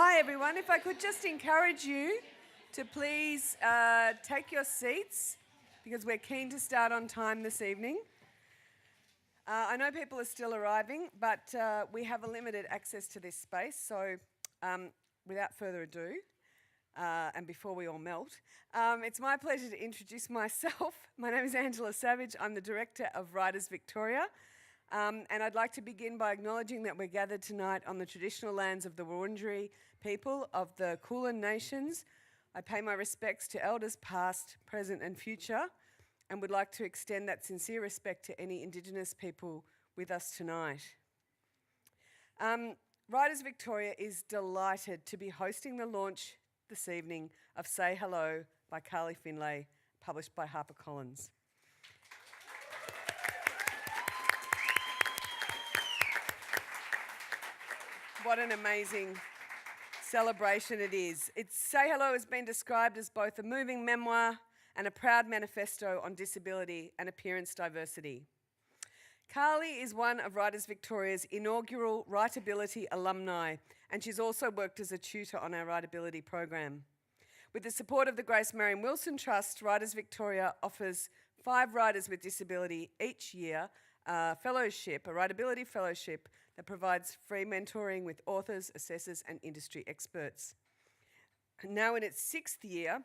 Hi everyone, if I could just encourage you to please take your seats because we're keen to start on time this evening. I know people are still arriving, but we have a limited access to this space, so without further ado, and before we all melt, it's my pleasure to introduce myself. My name is Angela Savage. I'm the Director of Writers Victoria, and I'd like to begin by acknowledging that we're gathered tonight on the traditional lands of the Wurundjeri people of the Kulin Nations. I pay my respects to elders past, present and future, and would like to extend that sincere respect to any Indigenous people with us tonight. Writers Victoria is delighted to be hosting the launch this evening of Say Hello by Carly Findlay, published by HarperCollins. What an amazing celebration it is. Say Hello has been described as both a moving memoir and a proud manifesto on disability and appearance diversity. Carly is one of Writers Victoria's inaugural Writability alumni, and she's also worked as a tutor on our Writability program. With the support of the Grace Marion Wilson Trust, Writers Victoria offers 5 writers with disability each year a Writability fellowship that provides free mentoring with authors, assessors and industry experts. Now in its 6th year,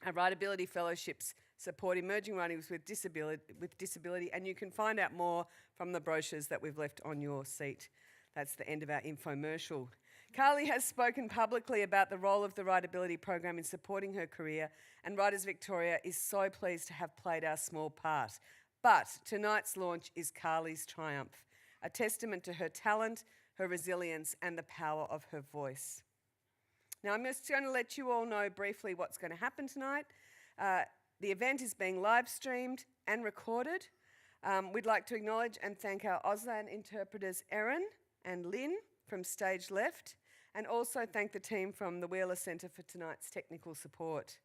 our Writability fellowships support emerging writers with disability, and you can find out more from the brochures that we've left on your seat. That's the end of our infomercial. Carly has spoken publicly about the role of the Writability program in supporting her career, and Writers Victoria is so pleased to have played our small part. But tonight's launch is Carly's triumph, a testament to her talent, her resilience, and the power of her voice. Now, I'm just going to let you all know briefly what's going to happen tonight. The event is being live streamed and recorded. We'd like to acknowledge and thank our Auslan interpreters Erin and Lynn from stage left, and also thank the team from the Wheeler Centre for tonight's technical support.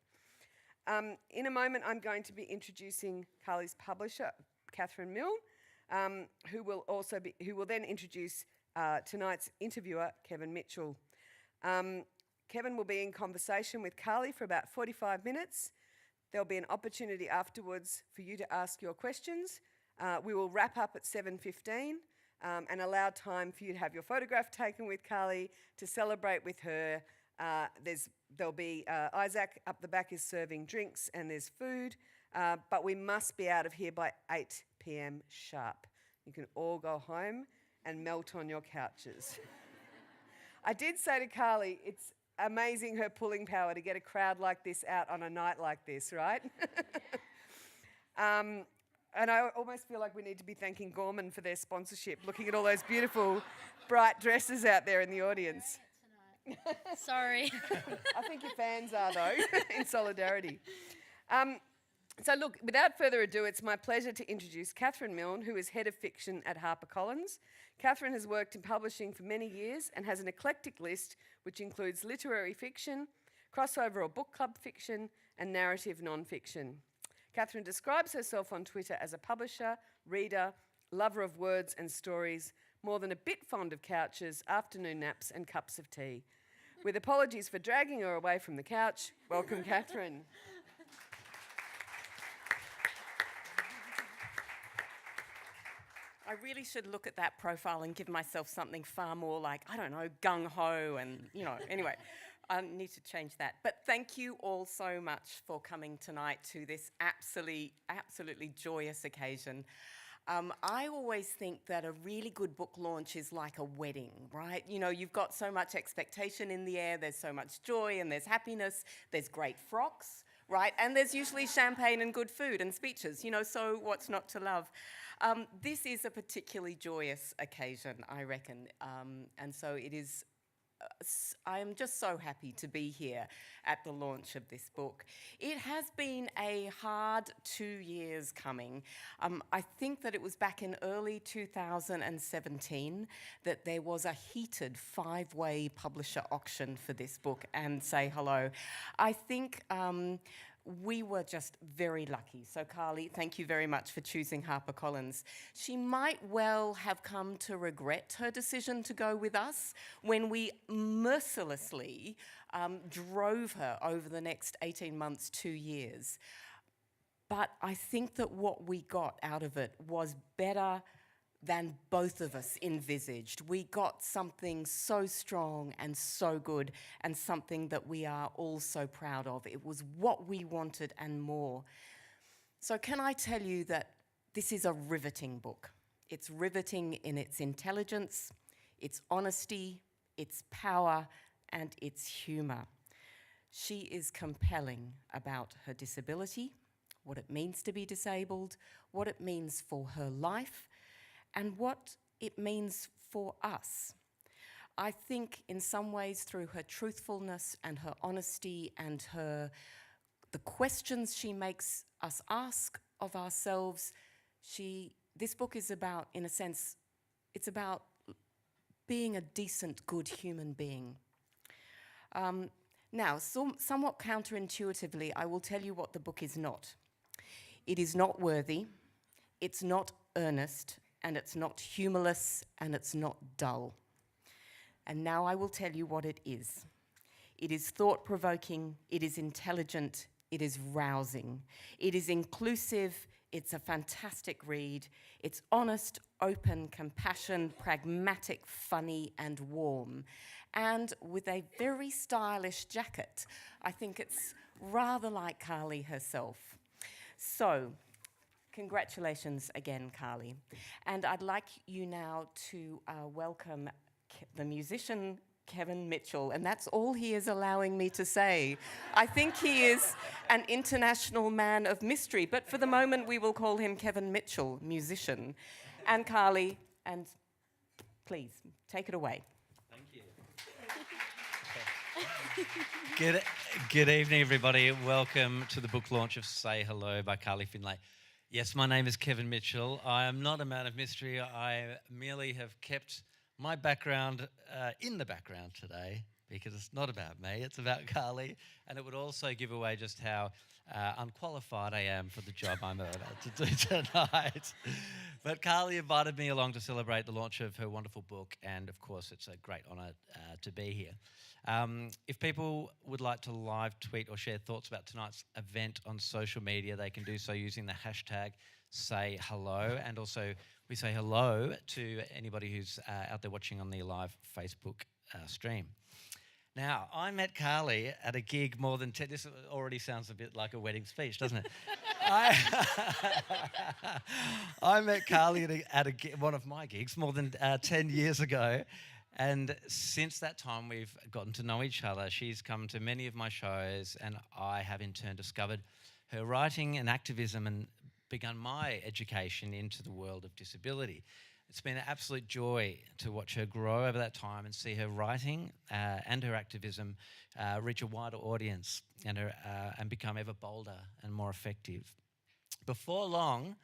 In a moment, I'm going to be introducing Carly's publisher, Kathryn Mellon, who will then introduce tonight's interviewer, Kevin Mitchell. Kevin will be in conversation with Carly for about 45 minutes. There'll be an opportunity afterwards for you to ask your questions. We will wrap up at 7:15 and allow time for you to have your photograph taken with Carly, to celebrate with her. There'll be Isaac up the back is serving drinks and there's food, but we must be out of here by 8 p.m. sharp. You can all go home and melt on your couches. I did say to Carly, it's amazing her pulling power to get a crowd like this out on a night like this, right? And I almost feel like we need to be thanking Gorman for their sponsorship, looking at all those beautiful, bright dresses out there in the audience. Sorry. I think your fans are, though, in solidarity. So look, without further ado, it's my pleasure to introduce Kathryn Mellon, who is Head of Fiction at HarperCollins. Kathryn has worked in publishing for many years and has an eclectic list which includes literary fiction, crossover or book club fiction, and narrative non-fiction. Kathryn describes herself on Twitter as a publisher, reader, lover of words and stories, more than a bit fond of couches, afternoon naps and cups of tea. With apologies for dragging her away from the couch, welcome Kathryn. I really should look at that profile and give myself something far more like, I don't know, gung-ho and, anyway, I need to change that. But thank you all so much for coming tonight to this absolutely joyous occasion. I always think that a really good book launch is like a wedding, right? You've got so much expectation in the air, there's so much joy and there's happiness, there's great frocks, right? And there's usually champagne and good food and speeches, so what's not to love? This is a particularly joyous occasion, I reckon, and so it is. I am just so happy to be here at the launch of this book. It has been a hard 2 years coming. I think that it was back in early 2017 that there was a heated 5-way publisher auction for this book and Say Hello. I think we were just very lucky. So Carly, thank you very much for choosing HarperCollins. She might well have come to regret her decision to go with us when we mercilessly drove her over the next 18 months, 2 years. But I think that what we got out of it was better than both of us envisaged. We got something so strong and so good, and something that we are all so proud of. It was what we wanted and more. So can I tell you that this is a riveting book? It's riveting in its intelligence, its honesty, its power, and its humour. She is compelling about her disability, what it means to be disabled, what it means for her life, and what it means for us. I think in some ways, through her truthfulness and her honesty and the questions she makes us ask of ourselves, this book is about, in a sense, it's about being a decent, good human being. Now, somewhat counterintuitively, I will tell you what the book is not. It is not worthy, it's not earnest, and it's not humorless, and it's not dull. And now I will tell you what it is. It is thought-provoking, it is intelligent, it is rousing, it is inclusive, it's a fantastic read, it's honest, open, compassionate, pragmatic, funny, and warm. And with a very stylish jacket. I think it's rather like Carly herself. So, congratulations again, Carly. And I'd like you now to welcome the musician, Kevin Mitchell, and that's all he is allowing me to say. I think he is an international man of mystery, but for the moment we will call him Kevin Mitchell, musician. And Carly, and please, take it away. Good evening, everybody. Welcome to the book launch of Say Hello by Carly Findlay. Yes, my name is Kevin Mitchell. I am not a man of mystery. I merely have kept my background in the background today because it's not about me, it's about Carly, and it would also give away just how unqualified I am for the job I'm about to do tonight. But Carly invited me along to celebrate the launch of her wonderful book, and of course it's a great honour to be here. If people would like to live tweet or share thoughts about tonight's event on social media, they can do so using the hashtag #SayHello, and also we say hello to anybody who's out there watching on the live Facebook stream. Now, I met Carly at a gig more than 10... This already sounds a bit like a wedding speech, doesn't it? I met Carly at one of my gigs more than 10 years ago. And since that time, we've gotten to know each other. She's come to many of my shows, and I have in turn discovered her writing and activism and begun my education into the world of disability. It's been an absolute joy to watch her grow over that time and see her writing and her activism reach a wider audience and become ever bolder and more effective. Before long,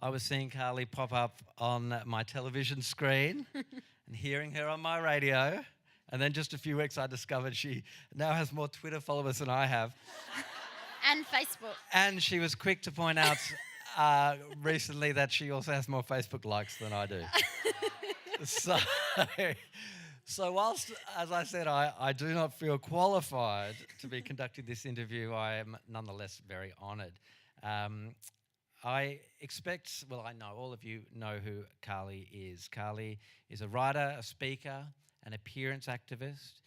I was seeing Carly pop up on my television screen and hearing her on my radio. And then just a few weeks, I discovered she now has more Twitter followers than I have. And Facebook. And she was quick to point out recently that she also has more Facebook likes than I do. So whilst, as I said, I do not feel qualified to be conducting this interview, I am nonetheless very honoured. I expect, well, I know all of you know who Carly is. Carly is a writer, a speaker, an appearance activist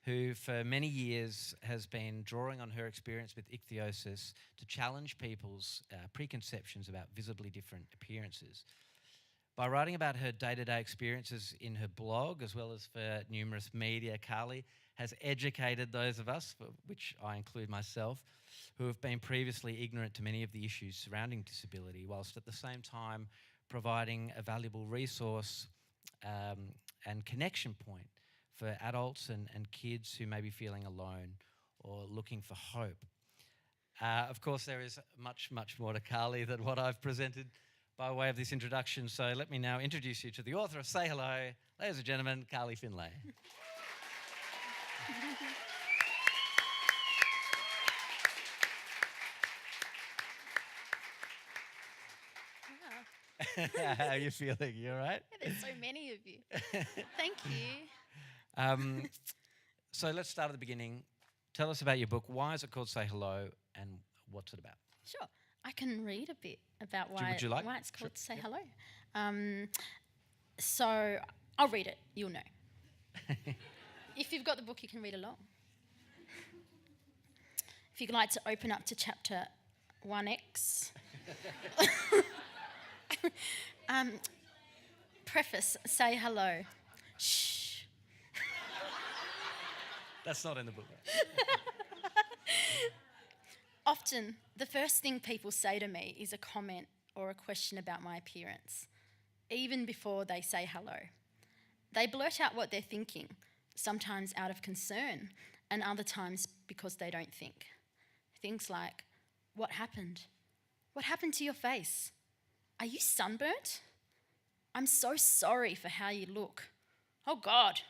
who for many years has been drawing on her experience with ichthyosis to challenge people's preconceptions about visibly different appearances. By writing about her day-to-day experiences in her blog, as well as for numerous media, Carly has educated those of us, for which I include myself, who have been previously ignorant to many of the issues surrounding disability, whilst at the same time providing a valuable resource and connection point for adults and kids who may be feeling alone or looking for hope. Of course, there is much, much more to Carly than what I've presented by way of this introduction, so let me now introduce you to the author of Say Hello, ladies and gentlemen, Carly Findlay. How are you feeling? You all right? There's so many of you. Thank you. So let's start at the beginning. Tell us about your book. Why is it called Say Hello, and what's it about? Sure. I can read a bit about why, would you like? why it's called Sure. Say Hello. So I'll read it. You'll know. If you've got the book, you can read along. If you'd like to open up to chapter 1X. Preface, say hello. Shh. That's not in the book. Often, the first thing people say to me is a comment or a question about my appearance, even before they say hello. They blurt out what they're thinking, sometimes out of concern, and other times because they don't think. Things like, what happened? What happened to your face? Are you sunburnt? I'm so sorry for how you look. Oh God,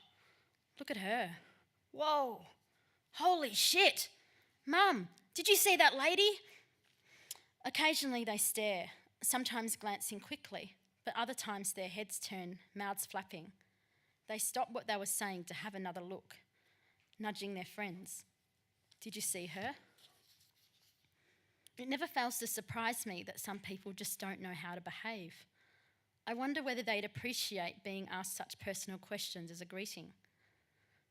look at her. Whoa, holy shit. Mum, did you see that lady? Occasionally they stare, sometimes glancing quickly, but other times their heads turn, mouths flapping. They stop what they were saying to have another look, nudging their friends. Did you see her? It never fails to surprise me that some people just don't know how to behave. I wonder whether they'd appreciate being asked such personal questions as a greeting.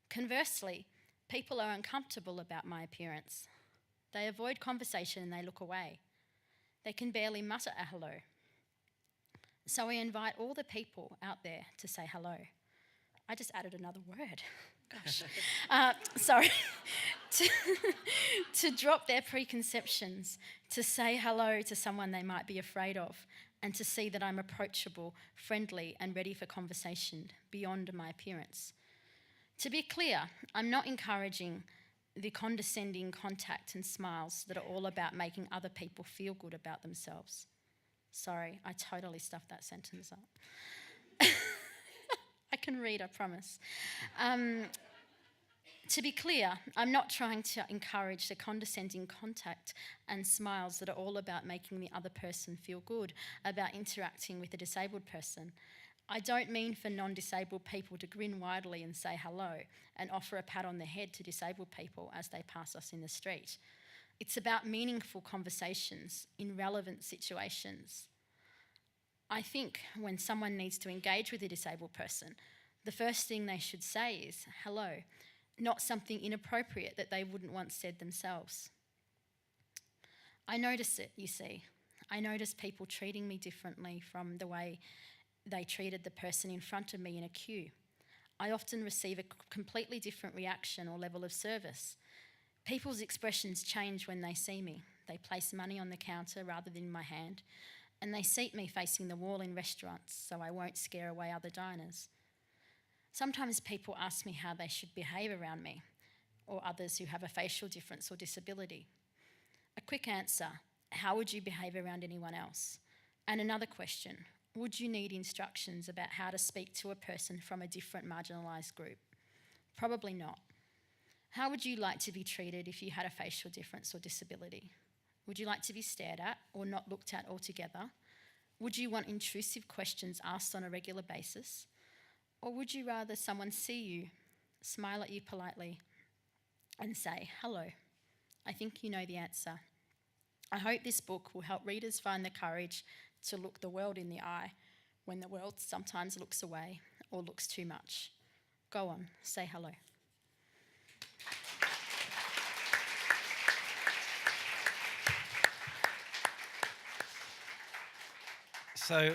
Conversely, people are uncomfortable about my appearance. They avoid conversation and they look away. They can barely mutter a hello. So I invite all the people out there to say hello. I just added another word. Gosh. Sorry. To drop their preconceptions, to say hello to someone they might be afraid of, and to see that I'm approachable, friendly, and ready for conversation beyond my appearance. To be clear, I'm not encouraging the condescending contact and smiles that are all about making other people feel good about themselves. Sorry, I totally stuffed that sentence up. I can read, I promise. To be clear, I'm not trying to encourage the condescending contact and smiles that are all about making the other person feel good about interacting with a disabled person. I don't mean for non-disabled people to grin widely and say hello and offer a pat on the head to disabled people as they pass us in the street. It's about meaningful conversations in relevant situations. I think when someone needs to engage with a disabled person, the first thing they should say is hello, not something inappropriate that they wouldn't once said themselves. I notice it, you see. I notice people treating me differently from the way they treated the person in front of me in a queue. I often receive a completely different reaction or level of service. People's expressions change when they see me. They place money on the counter rather than in my hand, and they seat me facing the wall in restaurants so I won't scare away other diners. Sometimes people ask me how they should behave around me or others who have a facial difference or disability. A quick answer, how would you behave around anyone else? And another question, would you need instructions about how to speak to a person from a different marginalised group? Probably not. How would you like to be treated if you had a facial difference or disability? Would you like to be stared at or not looked at altogether? Would you want intrusive questions asked on a regular basis? Or would you rather someone see you, smile at you politely, and say, hello? I think you know the answer. I hope this book will help readers find the courage to look the world in the eye when the world sometimes looks away or looks too much. Go on, say hello. So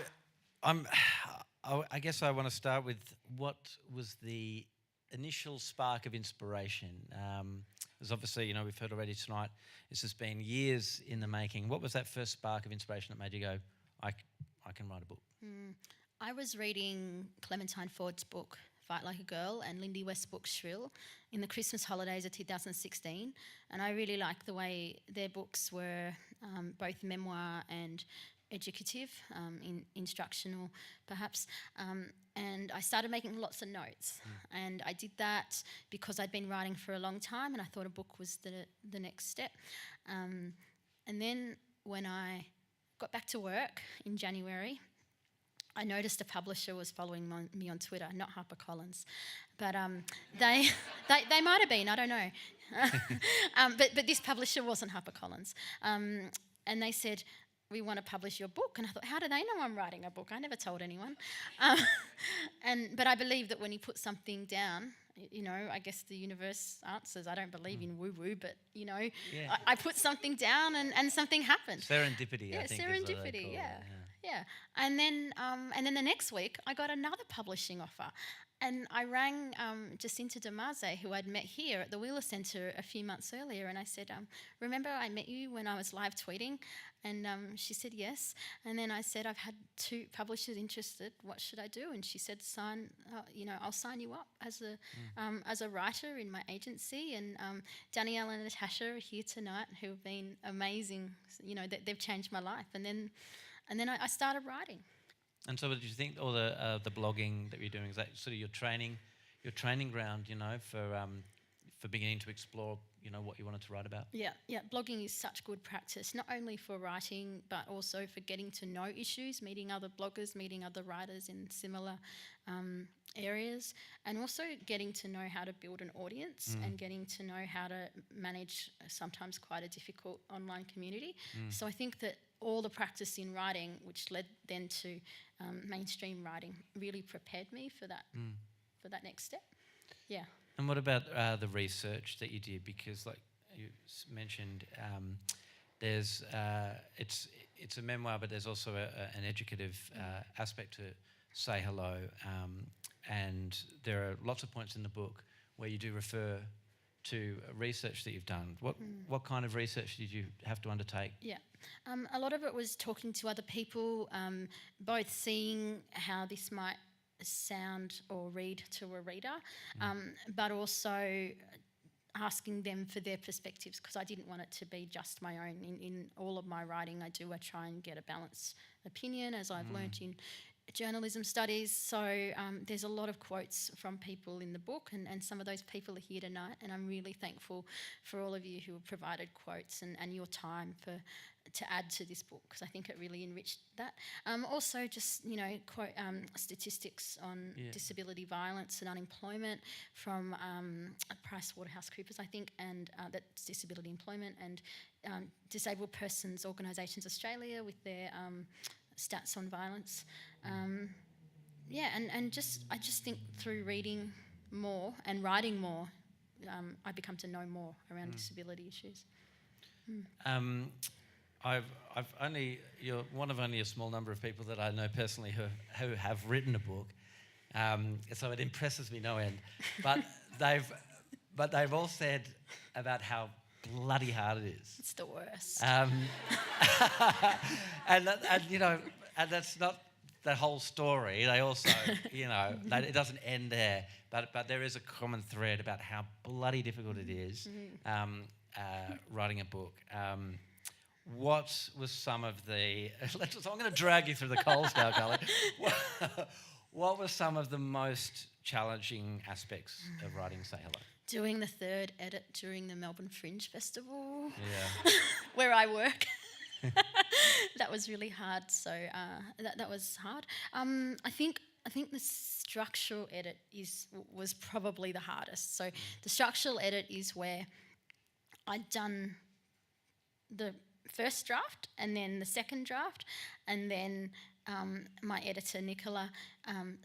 I guess I want to start with what was the initial spark of inspiration? Because obviously, we've heard already tonight, this has been years in the making. What was that first spark of inspiration that made you go, I can write a book? I was reading Clementine Ford's book, Fight Like a Girl, and Lindy West's book, Shrill, in the Christmas holidays of 2016. And I really liked the way their books were both memoir and educative, instructional perhaps, and I started making lots of notes. And I did that because I'd been writing for a long time and I thought a book was the next step. And then when I got back to work in January, I noticed a publisher was following me on Twitter, not HarperCollins, but they might have been, I don't know. But this publisher wasn't HarperCollins, and they said, we want to publish your book. And I thought, how do they know I'm writing a book? I never told anyone. But I believe that when you put something down, you know, I guess the universe answers. I don't believe in woo-woo, but, you know, I put something down and something happened. Serendipity, I think. Serendipity, yeah. And then the next week, I got another publishing offer. And I rang Jacinta Damaze, who I'd met here at the Wheeler Centre a few months earlier, and I said, remember I met you when I was live tweeting? And she said yes. And then I said, I've had 2 publishers interested. What should I do? And she said, I'll sign you up as a writer in my agency. And Danielle and Natasha are here tonight, who have been amazing. You know, they've changed my life. And then I started writing. And so, what did you think? All the blogging that you're doing, is that sort of your training ground, you know, for beginning to explore, you know, what you wanted to write about? Yeah. Blogging is such good practice, not only for writing, but also for getting to know issues, meeting other bloggers, meeting other writers in similar areas, and also getting to know how to build an audience and getting to know how to manage sometimes quite a difficult online community. So I think that all the practice in writing, which led then to mainstream writing, really prepared me for that next step. Yeah. And what about the research that you did? Because, like you mentioned, there's it's a memoir, but there's also an educative aspect to Say Hello, and there are lots of points in the book where you do refer to research that you've done. What kind of research did you have to undertake? Yeah, a lot of it was talking to other people, both seeing how this might sound or read to a reader, but also asking them for their perspectives, because I didn't want it to be just my own. In all of my writing I try and get a balanced opinion, as I've learnt in journalism studies. So there's a lot of quotes from people in the book, and some of those people are here tonight, and I'm really thankful for all of you who have provided quotes and your time to add to this book, because I think it really enriched that. Also just, you know, statistics on disability violence and unemployment from PricewaterhouseCoopers, I think, and that's disability employment, and Disabled Persons Organisations Australia with their stats on violence. And I just think through reading more and writing more, I become to know more around disability issues. You're one of only a small number of people that I know personally who have written a book, so it impresses me no end. But they've all said about how bloody hard it is. It's the worst. And you know, and that's not the whole story. They also, you know, it doesn't end there. But there is a common thread about how bloody difficult it is writing a book. What was some of the... I'm going to drag you through the coals now, Carly. What were some of the most challenging aspects of writing Say Hello? Doing the 3rd edit during the Melbourne Fringe Festival, yeah, where I work. That was really hard. So that was hard. I think the structural edit was probably the hardest. So the structural edit is where I'd done the first draft and then the second draft, and then my editor Nicola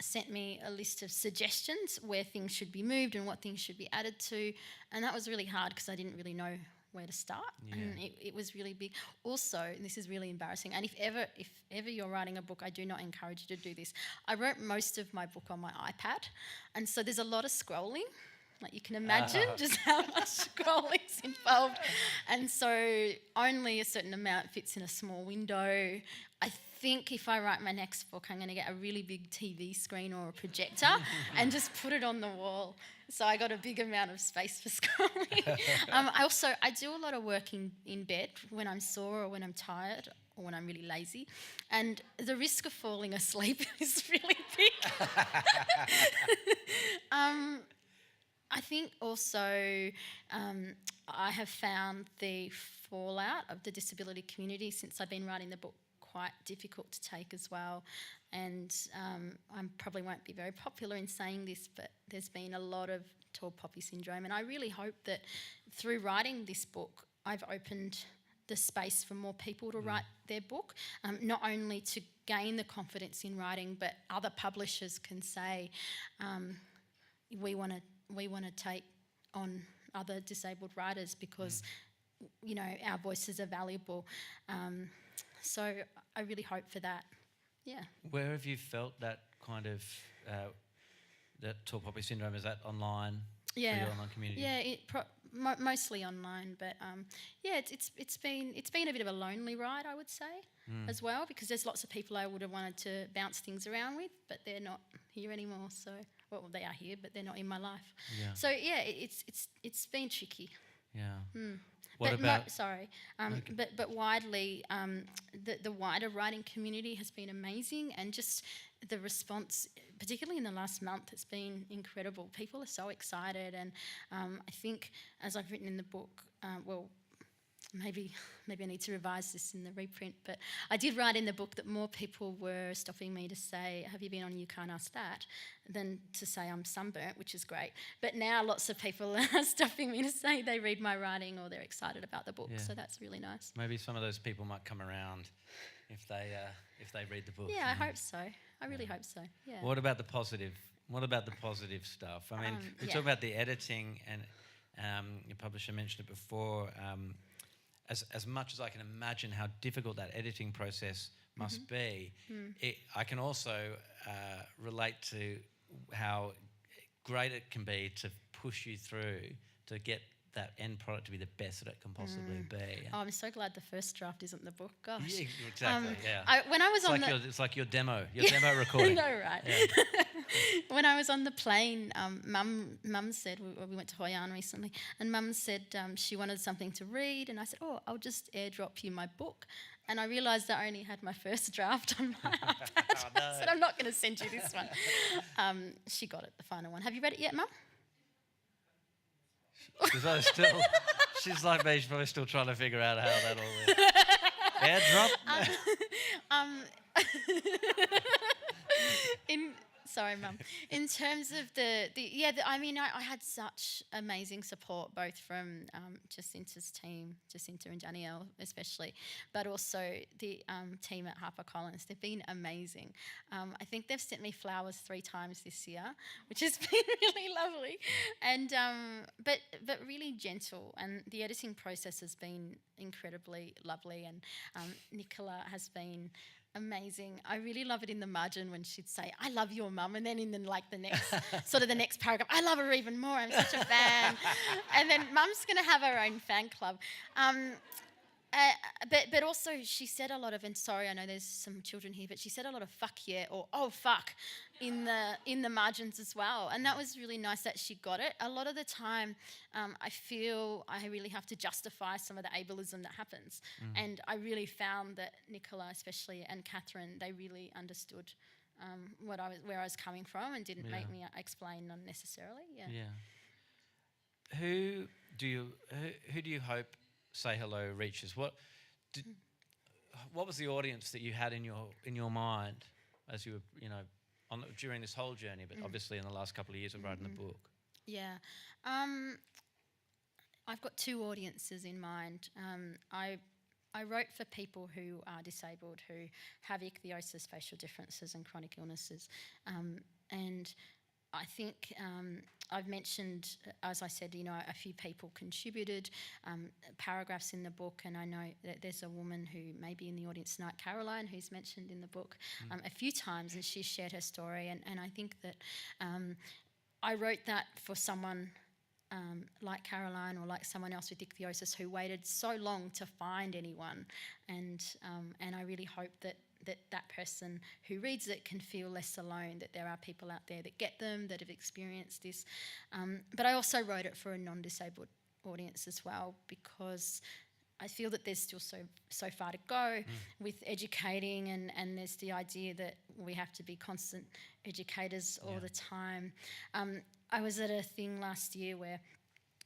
sent me a list of suggestions where things should be moved and what things should be added to, and that was really hard because I didn't really know where to start, and it was really big. Also, and this is really embarrassing, and if ever you're writing a book, I do not encourage you to do this. I wrote most of my book on my iPad, and so there's a lot of scrolling. Like, you can imagine just how much scrolling's involved. And so only a certain amount fits in a small window. I think if I write my next book, I'm going to get a really big TV screen or a projector and just put it on the wall. So I got a big amount of space for scrolling. I do a lot of work in bed when I'm sore or when I'm tired or when I'm really lazy. And the risk of falling asleep is really big. I think also I have found the fallout of the disability community since I've been writing the book quite difficult to take as well. And I probably won't be very popular in saying this, but there's been a lot of tall poppy syndrome. And I really hope that through writing this book, I've opened the space for more people to write their book, not only to gain the confidence in writing, but other publishers can say, we want to take on other disabled writers because, you know, our voices are valuable. So I really hope for that. Yeah. Where have you felt that kind of that tall poppy syndrome? Is that online? Yeah. For your online community? Yeah, mostly online, but yeah, it's been a bit of a lonely ride, I would say, as well, because there's lots of people I would have wanted to bounce things around with, but they're not here anymore. So, well, they are here, but they're not in my life. Yeah. So yeah, it's been tricky. Yeah. But about? But widely, the wider writing community has been amazing, and just the response, particularly in the last month, it's been incredible. People are so excited, and I think, as I've written in the book, maybe I need to revise this in the reprint, but I did write in the book that more people were stopping me to say, have you been on You Can't Ask That, than to say I'm sunburnt, which is great. But now lots of people are stopping me to say they read my writing or they're excited about the book, so that's really nice. Maybe some of those people might come around if they read the book. Yeah, I hope so. I really hope so, yeah. What about the positive? What about the positive stuff? I mean, we talk about the editing, and your publisher mentioned it before. As much as I can imagine how difficult that editing process must be, I can also relate to how great it can be to push you through to get that end product to be the best that it can possibly be. Oh, I'm so glad the first draft isn't the book. Gosh. Yeah, exactly. Yeah. When I was it's like your demo recording. No, right. Yeah. When I was on the plane, Mum said, we went to Hoi An recently, and Mum said she wanted something to read, and I said, I'll just airdrop you my book. And I realised I only had my first draft on my iPad. No. I said, I'm not going to send you this one. She got it, the final one. Have you read it yet, Mum? She's like me, she's probably still trying to figure out how that all works. Airdrop? Sorry, Mum. In terms of I mean, I had such amazing support, both from Jacinta's team, Jacinta and Danielle especially, but also the team at HarperCollins. They've been amazing. I think they've sent me flowers 3 times this year, which has been really lovely, and but really gentle. And the editing process has been incredibly lovely, and Nicola has been amazing. I really love it in the margin when she'd say, I love your mum, and then in the next paragraph, I love her even more, I'm such a fan. And then Mum's going to have her own fan club. But also she said a lot of, and sorry, I know there's some children here, but she said a lot of fuck yeah or oh fuck in the margins as well, and that was really nice that she got it. A lot of the time I feel I really have to justify some of the ableism that happens, and I really found that Nicola especially and Kathryn, they really understood where I was coming from, and didn't make me explain unnecessarily. Who do you hope Say Hello reaches? What was the audience that you had in your mind as you were, during this whole journey, but obviously in the last couple of years of writing the book? Yeah, I've got 2 audiences in mind. I wrote for people who are disabled, who have ichthyosis, facial differences, and chronic illnesses, and I think I've mentioned, as I said, a few people contributed paragraphs in the book, and I know that there's a woman who may be in the audience tonight, Caroline, who's mentioned in the book a few times, and she shared her story, and I think that I wrote that for someone like Caroline or like someone else with ichthyosis who waited so long to find anyone, and I really hope that person who reads it can feel less alone, that there are people out there that get them, that have experienced this. But I also wrote it for a non-disabled audience as well, because I feel that there's still so far to go with educating, and there's the idea that we have to be constant educators all the time. I was at a thing last year where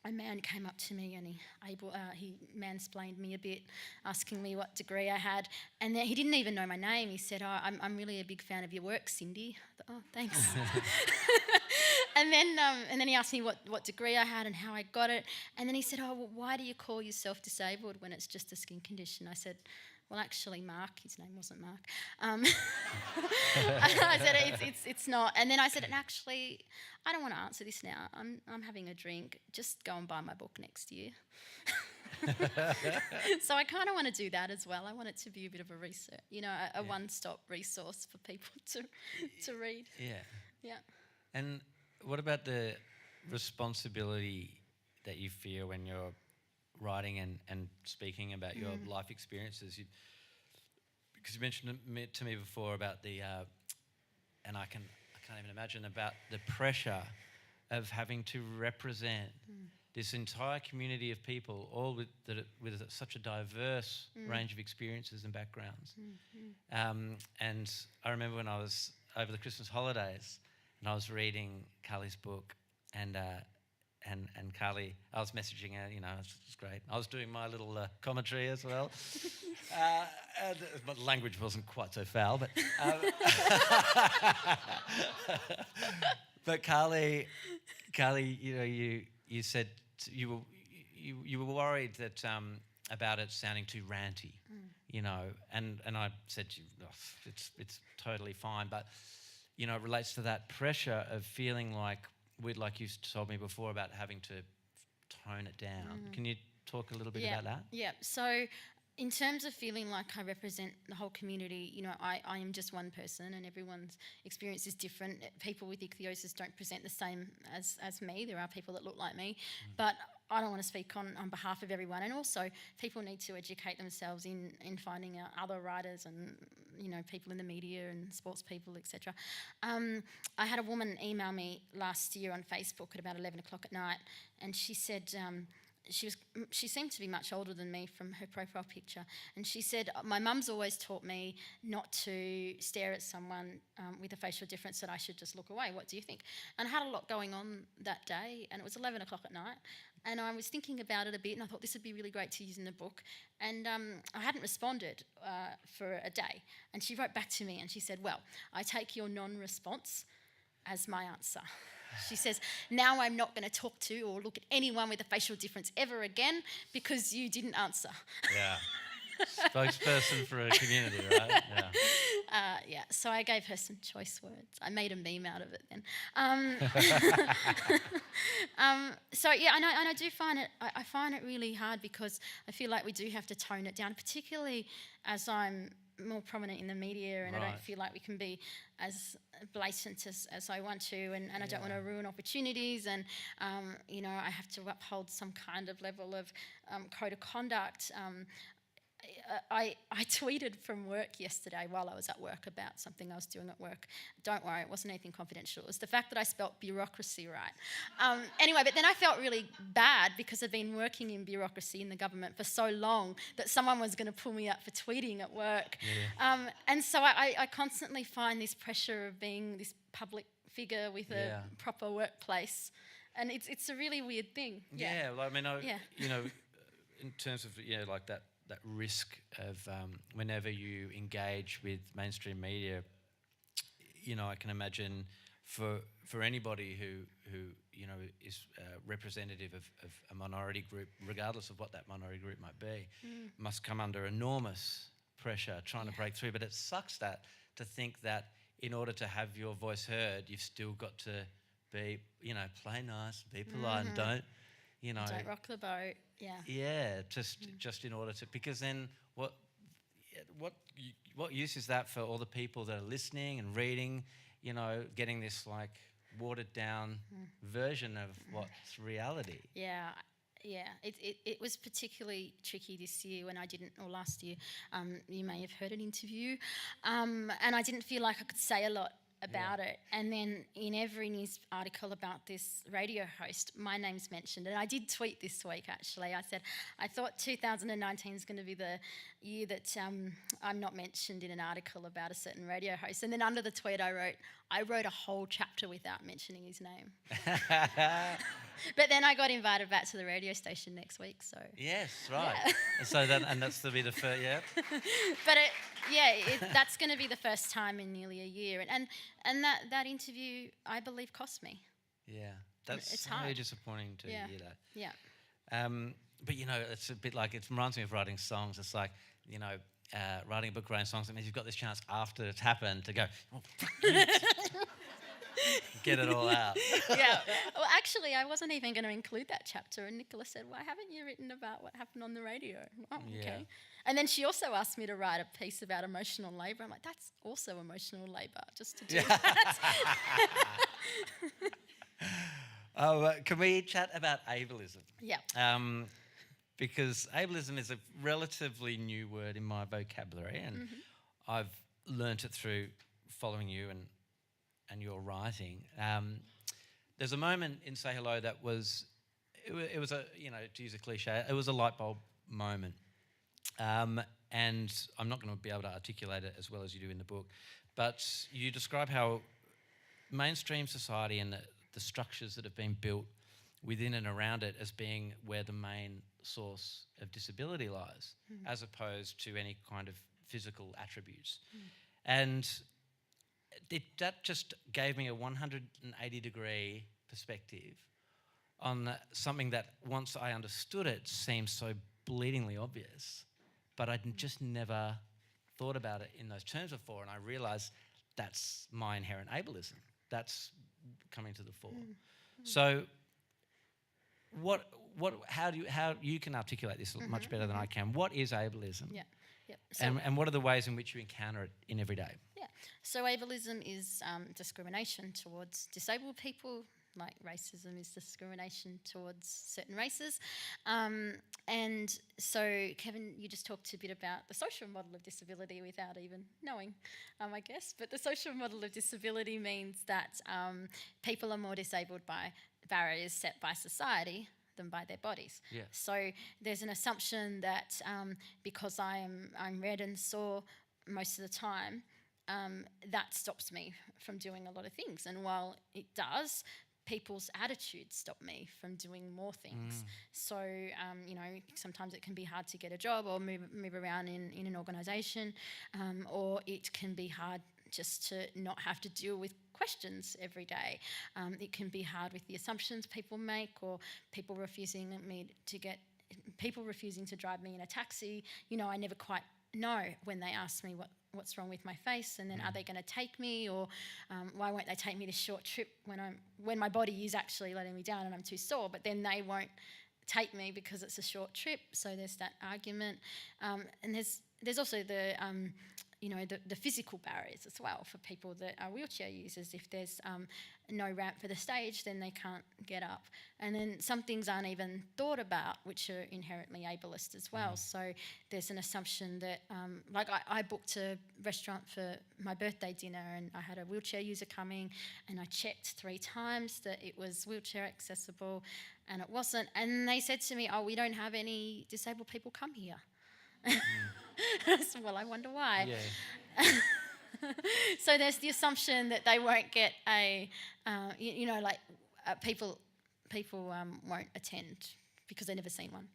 a man came up to me and he mansplained me a bit, asking me what degree I had, and then he didn't even know my name. He said, "Oh, I'm really a big fan of your work, Cindy." I thought, "Oh, thanks." And then he asked me what degree I had and how I got it, and then he said, "Oh, well, why do you call yourself disabled when it's just a skin condition?" I said, "Well, actually, Mark," his name wasn't Mark. I said, it's not. And then I said, "And actually, I don't want to answer this now. I'm having a drink. Just go and buy my book next year." So I kind of want to do that as well. I want it to be a bit of a research, a one-stop resource for people to read. Yeah. Yeah. And what about the responsibility that you feel when you're writing and speaking about your life experiences? Because you mentioned it to me before about the, and I can't even imagine about the pressure of having to represent this entire community of people, all with such a diverse range of experiences and backgrounds. And I remember when I was over the Christmas holidays, and I was reading Carly's book, and Carly, I was messaging her, it was great. I was doing my little commentary as well. And my language wasn't quite so foul, but but Carly, you said you were worried that about it sounding too ranty, and I said it's totally fine, but it relates to that pressure of feeling like you told me before about having to tone it down. Can you talk a little bit about that? Yeah. So in terms of feeling like I represent the whole community, I am just one person and everyone's experience is different. People with ichthyosis don't present the same as me. There are people that look like me, but I don't want to speak on behalf of everyone. And also, people need to educate themselves in finding out other writers and people in the media and sports people, etc. I had a woman email me last year on Facebook at about 11 o'clock at night, and she said she seemed to be much older than me from her profile picture, and she said, "My mum's always taught me not to stare at someone with a facial difference, that I should just look away. What do you think?" And I had a lot going on that day, and it was 11 o'clock at night, and I was thinking about it a bit, and I thought this would be really great to use in the book, and I hadn't responded for a day, and she wrote back to me and she said, "Well, I take your non-response as my answer." She says, "Now I'm not going to talk to or look at anyone with a facial difference ever again because you didn't answer." Yeah. Spokesperson for a community, right? Yeah. So I gave her some choice words. I made a meme out of it then. So yeah, and I do find it. I find it really hard because I feel like we do have to tone it down, particularly as I'm more prominent in the media, and I don't feel like we can be as blatant as I want to, and I don't want to ruin opportunities, and I have to uphold some kind of level of code of conduct. I tweeted from work yesterday while I was at work about something I was doing at work. Don't worry, it wasn't anything confidential. It was the fact that I spelt bureaucracy right. Anyway, but then I felt really bad because I'd been working in bureaucracy in the government for so long that someone was going to pull me up for tweeting at work. Yeah. And so I constantly find this pressure of being this public figure with a proper workplace. And it's a really weird thing. Yeah, well, I mean, in terms of, like that risk of whenever you engage with mainstream media, I can imagine for anybody who is representative of a minority group, regardless of what that minority group might be, must come under enormous pressure trying to break through. But it sucks to think that in order to have your voice heard, you've still got to be, play nice, be polite, and don't rock the boat. Yeah. Yeah, just in order to, because then what use is that for all the people that are listening and reading, getting this like watered down version of what's reality. Yeah. It was particularly tricky this year when last year, you may have heard an interview, and I didn't feel like I could say a lot about it, and then in every news article about this radio host, my name's mentioned, and I did tweet this week actually. I said I thought 2019 is going to be the year that I'm not mentioned in an article about a certain radio host, and then under the tweet I wrote a whole chapter without mentioning his name. But then I got invited back to the radio station next week, so. Yes, right. Yeah. And so that's to be the first, yeah. But that's going to be the first time in nearly a year, and that interview, I believe, cost me. Yeah, that's It's so hard. disappointing to hear that. Yeah. But it's a bit like, it reminds me of writing songs. It's like, writing a book, writing songs. It means you've got this chance after it's happened to go, oh, fuck you. Get it all out. Yeah. Well, actually, I wasn't even going to include that chapter, and Nicola said, "Why haven't you written about what happened on the radio?" Oh, Yeah. okay. And then she also asked me to write a piece about emotional labour. I'm like, that's also emotional labour, just to do that. Can we chat about ableism? Yeah. Because ableism is a relatively new word in my vocabulary, and I've learnt it through following you and your writing. There's a moment in Say Hello that was a, to use a cliche, it was a light bulb moment. And I'm not going to be able to articulate it as well as you do in the book, but you describe how mainstream society and the structures that have been built within and around it as being where the main source of disability lies, as opposed to any kind of physical attributes. And that just gave me a 180-degree perspective on something that, once I understood it, seemed so bleedingly obvious, but I'd just never thought about it in those terms before, and I realised that's my inherent ableism. That's coming to the fore. So how you can articulate this much better than I can. What is ableism? Yeah. Yep. So, And what are the ways in which you encounter it in every day? yeah. So ableism is discrimination towards disabled people, like racism is discrimination towards certain races. And so, Kevin, you just talked a bit about the social model of disability without even knowing, I guess. But the social model of disability means that people are more disabled by barriers set by society than by their bodies. Yeah. So there's an assumption that because I'm red and sore most of the time, that stops me from doing a lot of things. And while it does, people's attitudes stop me from doing more things. So, sometimes it can be hard to get a job or move around in an organisation, or it can be hard just to not have to deal with questions every day. It can be hard with the assumptions people make, or people refusing to drive me in a taxi. I never quite know when they ask me what's wrong with my face, and then are they going to take me, or why won't they take me this short trip when my body is actually letting me down and I'm too sore, but then they won't take me because it's a short trip. So there's that argument, and there's also the physical barriers as well for people that are wheelchair users. If there's no ramp for the stage, then they can't get up. And then some things aren't even thought about, which are inherently ableist as well. So there's an assumption that, I booked a restaurant for my birthday dinner, and I had a wheelchair user coming, and I checked 3 times that it was wheelchair accessible, and it wasn't. And they said to me, "Oh, we don't have any disabled people come here." Well, I wonder why. Yeah. So there's the assumption that they won't get people won't attend because they've never seen one.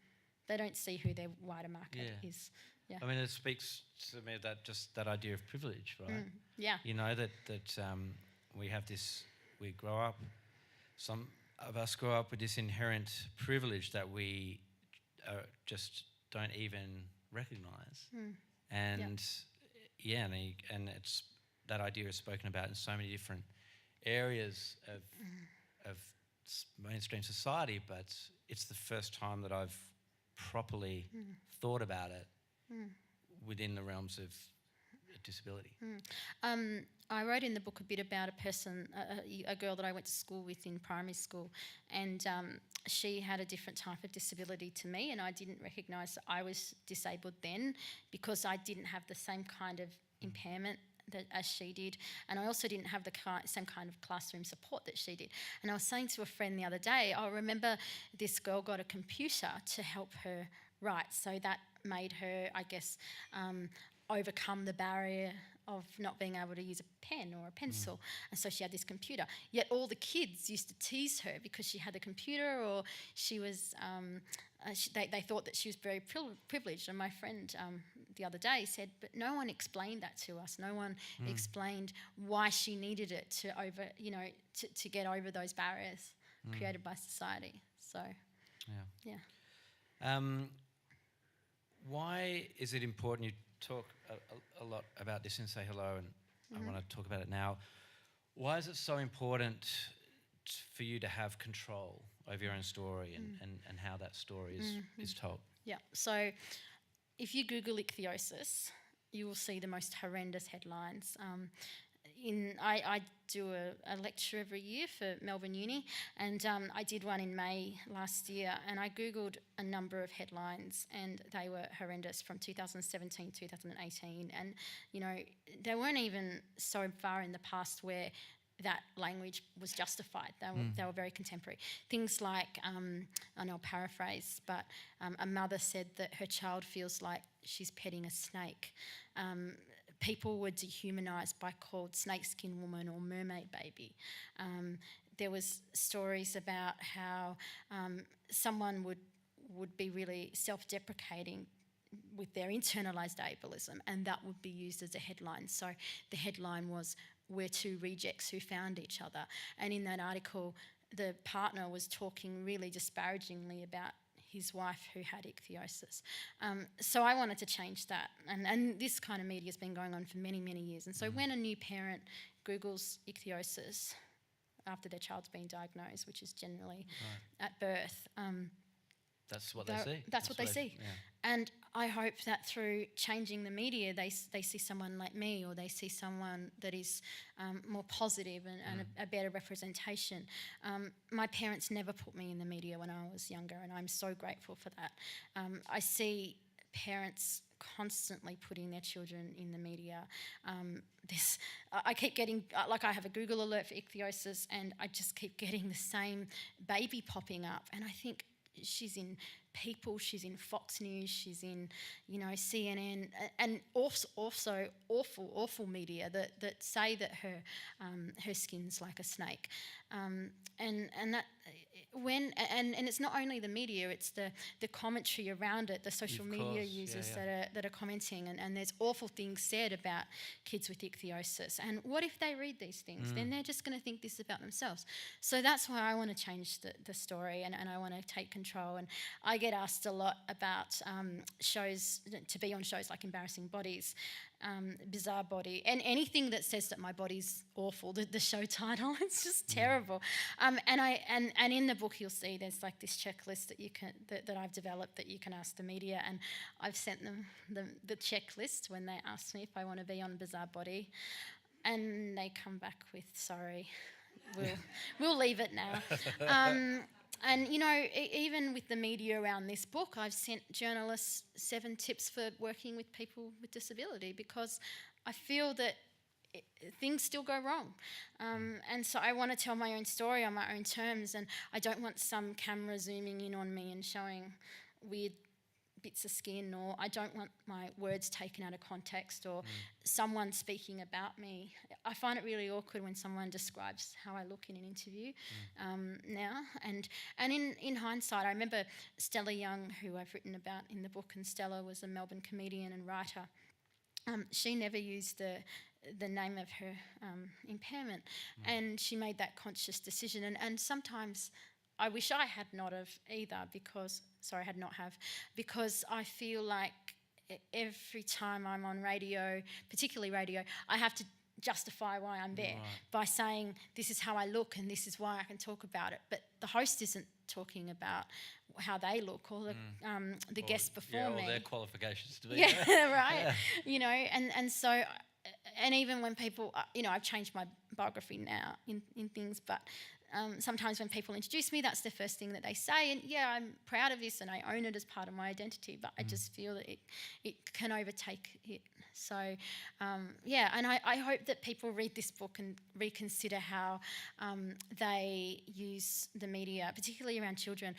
They don't see who their wider market is. Yeah. I mean, it speaks to me that idea of privilege, right? Yeah. That we have this. We grow up. Some of us grow up with this inherent privilege that we just don't even recognise, and it's that idea is spoken about in so many different areas of mainstream society, but it's the first time that I've properly thought about it within the realms of disability. I wrote in the book a bit about a person, a girl that I went to school with in primary school, and she had a different type of disability to me, and I didn't recognise that I was disabled then because I didn't have the same kind of impairment as she did, and I also didn't have the same kind of classroom support that she did. And I was saying to a friend the other day, I remember this girl got a computer to help her write, so that made her, I guess, overcome the barrier of not being able to use a pen or a pencil, and so she had this computer. Yet all the kids used to tease her because she had a computer, or she was. They thought that she was very privileged. And my friend the other day said, "But no one explained that to us. No one explained why she needed it to get over those barriers created by society." So, yeah. Why is it important? You talk a lot about this in Say Hello, and I want to talk about it now. Why is it so important for you to have control over your own story and how that story is told? Yeah. So if you Google ichthyosis, you will see the most horrendous headlines. I do a lecture every year for Melbourne Uni, and I did one in May last year, and I Googled a number of headlines, and they were horrendous from 2017, 2018, and, they weren't even so far in the past where that language was justified. They were very contemporary. Things like, and I'll paraphrase, but a mother said that her child feels like she's petting a snake. People were dehumanised by called snakeskin woman or mermaid baby. There was stories about how someone would be really self-deprecating with their internalised ableism, and that would be used as a headline. So the headline was, "We're two rejects who found each other." And in that article, the partner was talking really disparagingly about his wife who had ichthyosis. So I wanted to change that. And this kind of media has been going on for many, many years. And so when a new parent Googles ichthyosis after their child's been diagnosed, which is generally at birth, that's what they see. That's what they see. Yeah. And I hope that through changing the media, they see someone like me, or they see someone that is more positive and a better representation. My parents never put me in the media when I was younger, and I'm so grateful for that. I see parents constantly putting their children in the media. I keep getting, I have a Google alert for ichthyosis, and I just keep getting the same baby popping up, and I think, she's in People, she's in Fox News, she's in, CNN, and also awful media that say that her skin's like a snake, and that and it's not only the media, it's the commentary around it, the social media users that are commenting, and there's awful things said about kids with ichthyosis. And what if they read these things? Then they're just going to think this about themselves. So that's why I want to change the story, and I want to take control. And I get asked a lot about shows, to be on shows like Embarrassing Bodies, Bizarre Body, and anything that says that my body's awful, the show title, it's just terrible. And in the book you'll see there's like this checklist that I've developed that you can ask the media, and I've sent them the checklist when they ask me if I want to be on Bizarre Body, and they come back with, "Sorry, we'll leave it now." And, even with the media around this book, I've sent journalists 7 tips for working with people with disability, because I feel that things still go wrong. And so I want to tell my own story on my own terms, and I don't want some camera zooming in on me and showing weird bits of skin, or I don't want my words taken out of context, or someone speaking about me. I find it really awkward when someone describes how I look in an interview now. And in hindsight, I remember Stella Young, who I've written about in the book, and Stella was a Melbourne comedian and writer. She never used the name of her impairment, and she made that conscious decision. And sometimes I wish I had not have either, because I feel like every time I'm on radio, particularly radio, I have to justify why I'm there by saying this is how I look and this is why I can talk about it. But the host isn't talking about how they look, or the guest before me. Or their qualifications to be there. Yeah, right. And so, and even when people, I've changed my biography now in things, but sometimes when people introduce me, that's the first thing that they say. And yeah, I'm proud of this and I own it as part of my identity, but I just feel that it can overtake it. So, and I hope that people read this book and reconsider how they use the media, particularly around children,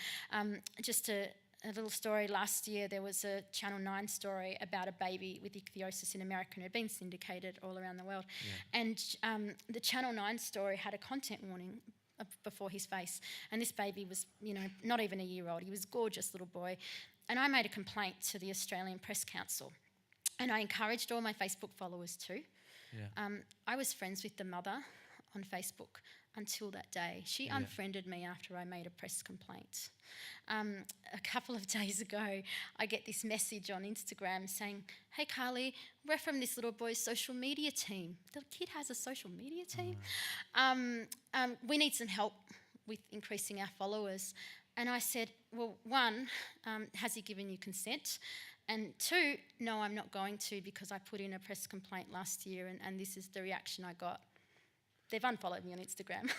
just to a little story. Last year there was a Channel 9 story about a baby with ichthyosis in America, and it had been syndicated all around the world. Yeah. And the Channel 9 story had a content warning before his face. And this baby was, not even a year old. He was a gorgeous little boy. And I made a complaint to the Australian Press Council. And I encouraged all my Facebook followers too. Yeah. I was friends with the mother on Facebook until that day. She unfriended me after I made a press complaint. A couple of days ago, I get this message on Instagram saying, "Hey Carly, we're from this little boy's social media team." The kid has a social media team. We need some help with increasing our followers. And I said, well, one, has he given you consent? And two, no, I'm not going to, because I put in a press complaint last year and this is the reaction I got. They've unfollowed me on Instagram.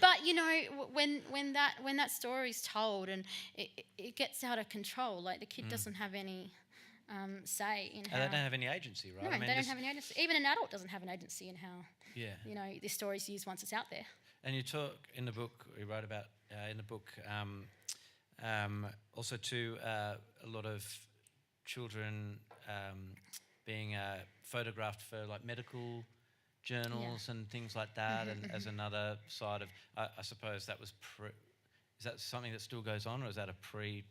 But when that story's told and it gets out of control, like the kid doesn't have any say in how. And they don't have any agency, right? No, they don't have any agency. Even an adult doesn't have an agency in how. This story's used once it's out there. And you talk in the book. You wrote about in the book also too a lot of children being photographed for like medical journals and things like that, and as another side of, I suppose that was is that something that still goes on, or is that a pre?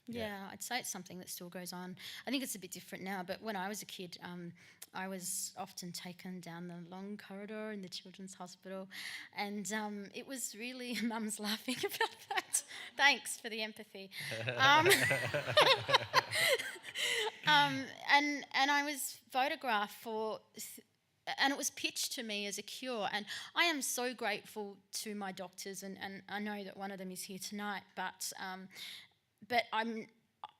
Yeah, I'd say it's something that still goes on. I think it's a bit different now, but when I was a kid, I was often taken down the long corridor in the children's hospital, and it was really, Mum's laughing about that. Thanks for the empathy. And I was photographed for. And it was pitched to me as a cure. And I am so grateful to my doctors, and I know that one of them is here tonight, but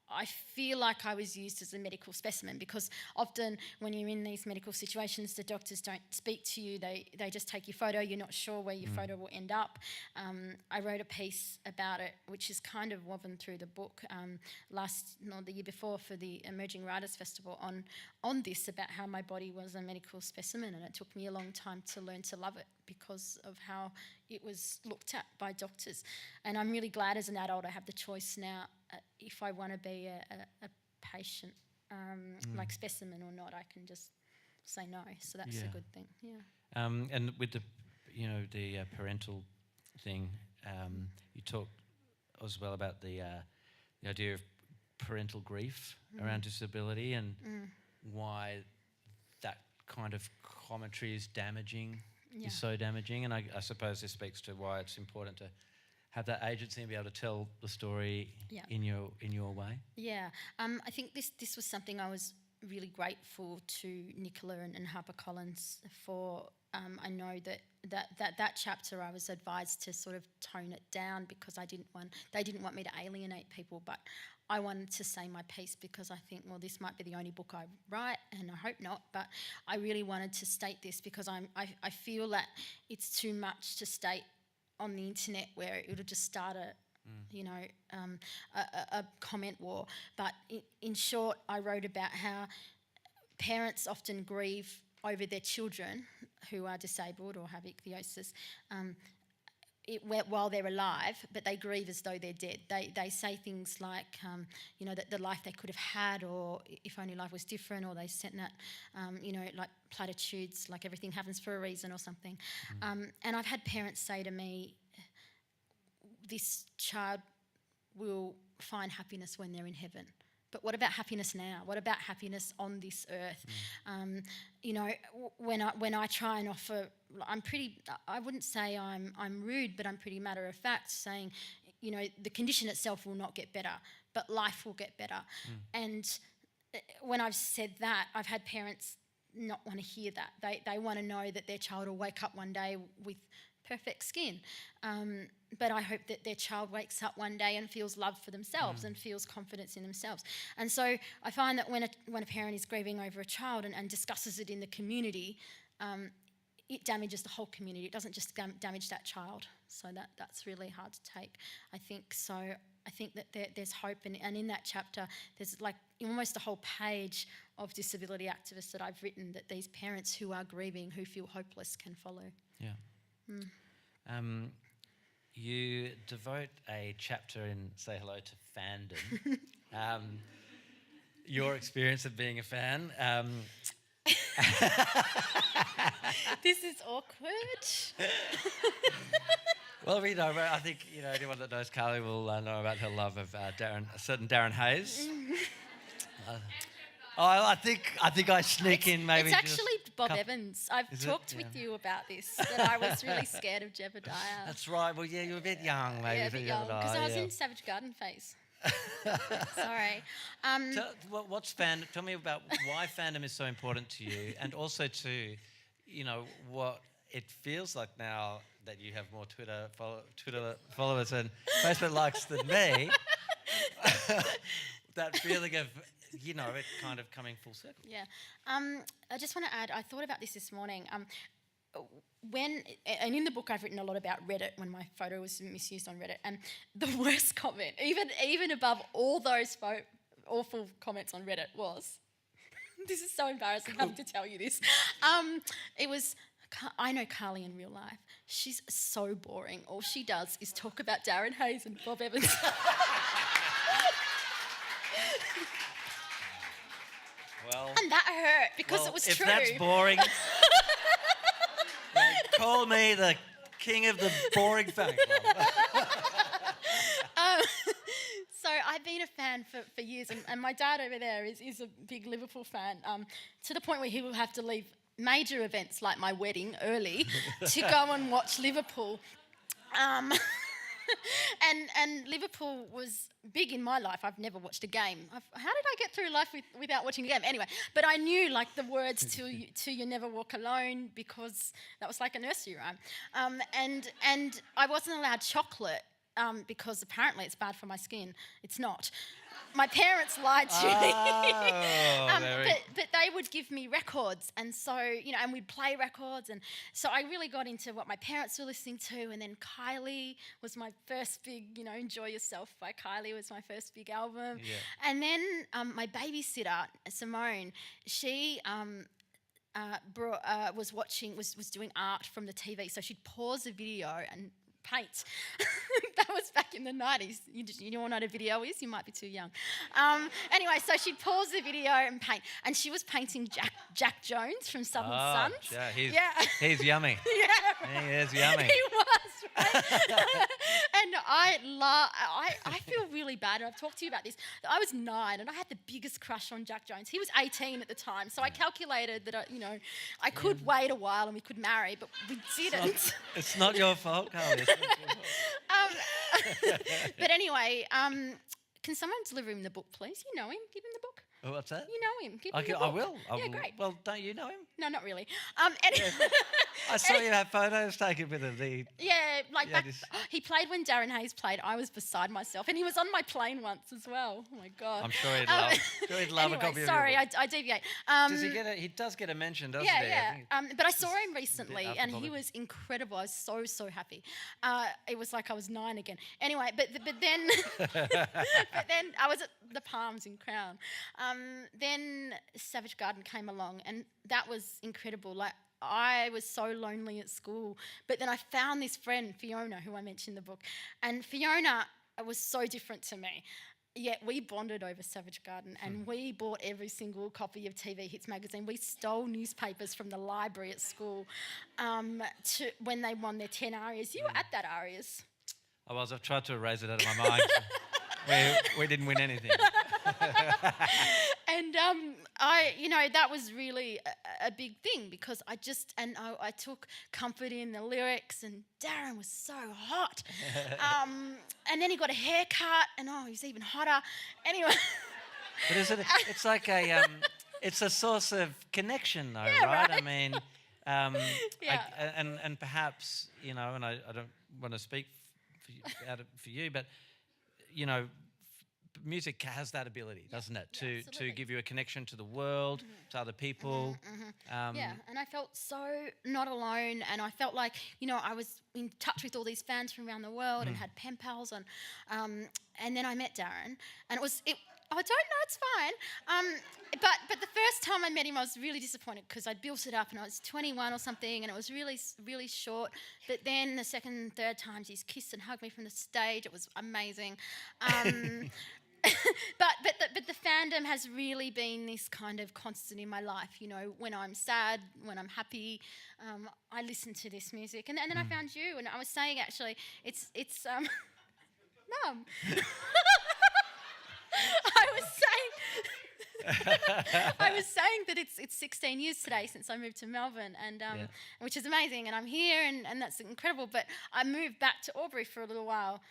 I feel like I was used as a medical specimen, because often when you're in these medical situations, the doctors don't speak to you. They just take your photo. You're not sure where your photo will end up. I wrote a piece about it, which is kind of woven through the book the year before for the Emerging Writers Festival on this, about how my body was a medical specimen, and it took me a long time to learn to love it because of how it was looked at by doctors. And I'm really glad as an adult I have the choice now if I want to be a patient, like specimen or not. I can just say no. So that's a good thing. Yeah. And with the parental thing, you talked as well about the idea of parental grief around disability, and why that kind of commentary is damaging. Is so damaging, and I suppose this speaks to why it's important to have that agency and be able to tell the story in your way. Yeah, I think this was something I was really grateful to Nicola and HarperCollins for. I know that chapter I was advised to sort of tone it down because they didn't want me to alienate people, but I wanted to say my piece because I think, well, this might be the only book I write, and I hope not, but I really wanted to state this because I feel that it's too much to state on the internet, where it would just start a comment war. But in short, I wrote about how parents often grieve over their children who are disabled or have ichthyosis while they're alive, but they grieve as though they're dead. They say things like, that the life they could have had, or if only life was different, or they sent that, like platitudes, like everything happens for a reason or something. And I've had parents say to me, this child will find happiness when they're in heaven. But what about happiness now? What about happiness on this earth? When I try and offer, I wouldn't say I'm rude, but I'm pretty matter of fact, saying, the condition itself will not get better, but life will get better. And when I've said that, I've had parents not want to hear that. They want to know that their child will wake up one day with perfect skin. But I hope that their child wakes up one day and feels love for themselves and feels confidence in themselves. And so I find that when a parent is grieving over a child and discusses it in the community, it damages the whole community. It doesn't just damage that child. So that's really hard to take, I think. So I think that there's hope. And in that chapter, there's like almost a whole page of disability activists that I've written that these parents who are grieving, who feel hopeless, can follow. Yeah. you devote a chapter in Say Hello to Fandom. Your experience of being a fan. This is awkward. Well, I think anyone that knows Carly will know about her love of a certain Darren Hayes. I think I sneak in maybe. It's actually Bob Evans. I've talked with you about this, that I was really scared of Jebediah. That's right. Well, yeah, you were a bit young, maybe. Yeah, a bit young, because I was in Savage Garden phase. Sorry. Tell me about why fandom is so important to you, and also to, what it feels like now that you have more Twitter followers and Facebook likes than me. That feeling of, it kind of coming full circle. Yeah. I just want to add, I thought about this morning. And in the book I've written a lot about Reddit, when my photo was misused on Reddit, and the worst comment, even above all those awful comments on Reddit, was, this is so embarrassing having to tell you this, it was, I know Carly in real life. She's so boring. All she does is talk about Darren Hayes and Bob Evans. Well, and that hurt because it was if true. If that's boring, call me the king of the boring fan club. So I've been a fan for years, and my dad over there is a big Liverpool fan, to the point where he will have to leave major events like my wedding early to go and watch Liverpool. And Liverpool was big in my life. I've never watched a game. How did I get through life without watching a game? Anyway, but I knew the words to You Never Walk Alone, because that was like a nursery rhyme. And I wasn't allowed chocolate because apparently it's bad for my skin. It's not. My parents lied to me. But they would give me records, and so, and we'd play records, and so I really got into what my parents were listening to, and then Kylie was my first big, Enjoy Yourself by Kylie was my first big album. Yeah. And then my babysitter, Simone, she was doing art from the TV, so she'd pause the video and paint. That was back in the 90s. You don't know what a video is? You might be too young. Anyway, so she'd pause the video and paint. And she was painting Jack Jones from Southern Sons. Yeah, he's yummy. Yeah. He is yummy. He was, right? And I feel really bad. I've talked to you about this. I was 9 and I had the biggest crush on Jack Jones. He was 18 at the time. So I calculated that, I could wait a while and we could marry, but we didn't. It's not your fault, Carly. But anyway, can someone deliver him the book, please? You know him. Give him the book. Oh, what's that? You know him. Give him the book. I will. Yeah, great. Well, don't you know him? No, not really. I saw you have photos taken with him. He played when Darren Hayes played. I was beside myself, and he was on my plane once as well. Oh my God! I'm sure he'd love a copy of sorry, your book. I deviate. Does he get he does get a mention, doesn't he? Yeah. But I saw him recently, and he was incredible. I was so happy. It was like I was 9 again. Anyway, but then I was at the Palms in Crown. Then Savage Garden came along, and that was incredible. I was so lonely at school, but then I found this friend, Fiona, who I mentioned in the book, and Fiona was so different to me. Yet we bonded over Savage Garden, and we bought every single copy of TV Hits magazine. We stole newspapers from the library at school when they won their 10 arias. You were at that arias. I was. I've tried to erase it out of my mind. We didn't win anything. And that was really a big thing, because I took comfort in the lyrics, and Darren was so hot. And then he got a haircut, and he's even hotter. Anyway. But it's like it's a source of connection though, yeah, right? right? I mean, and perhaps, and I don't want to speak for you, but, music has that ability, doesn't it, to give you a connection to the world, to other people. And I felt so not alone, and I felt like, I was in touch with all these fans from around the world and had pen pals, and then I met Darren, and I don't know, it's fine. But the first time I met him, I was really disappointed because I'd built it up and I was 21 or something and it was really, really short. But then the second, third times he's kissed and hugged me from the stage. It was amazing. But the fandom has really been this kind of constant in my life. You know, when I'm sad, when I'm happy, I listen to this music. And then I found you, and I was saying actually, it's Mum. I was saying that it's 16 years today since I moved to Melbourne, and which is amazing, and I'm here, and that's incredible. But I moved back to Albury for a little while.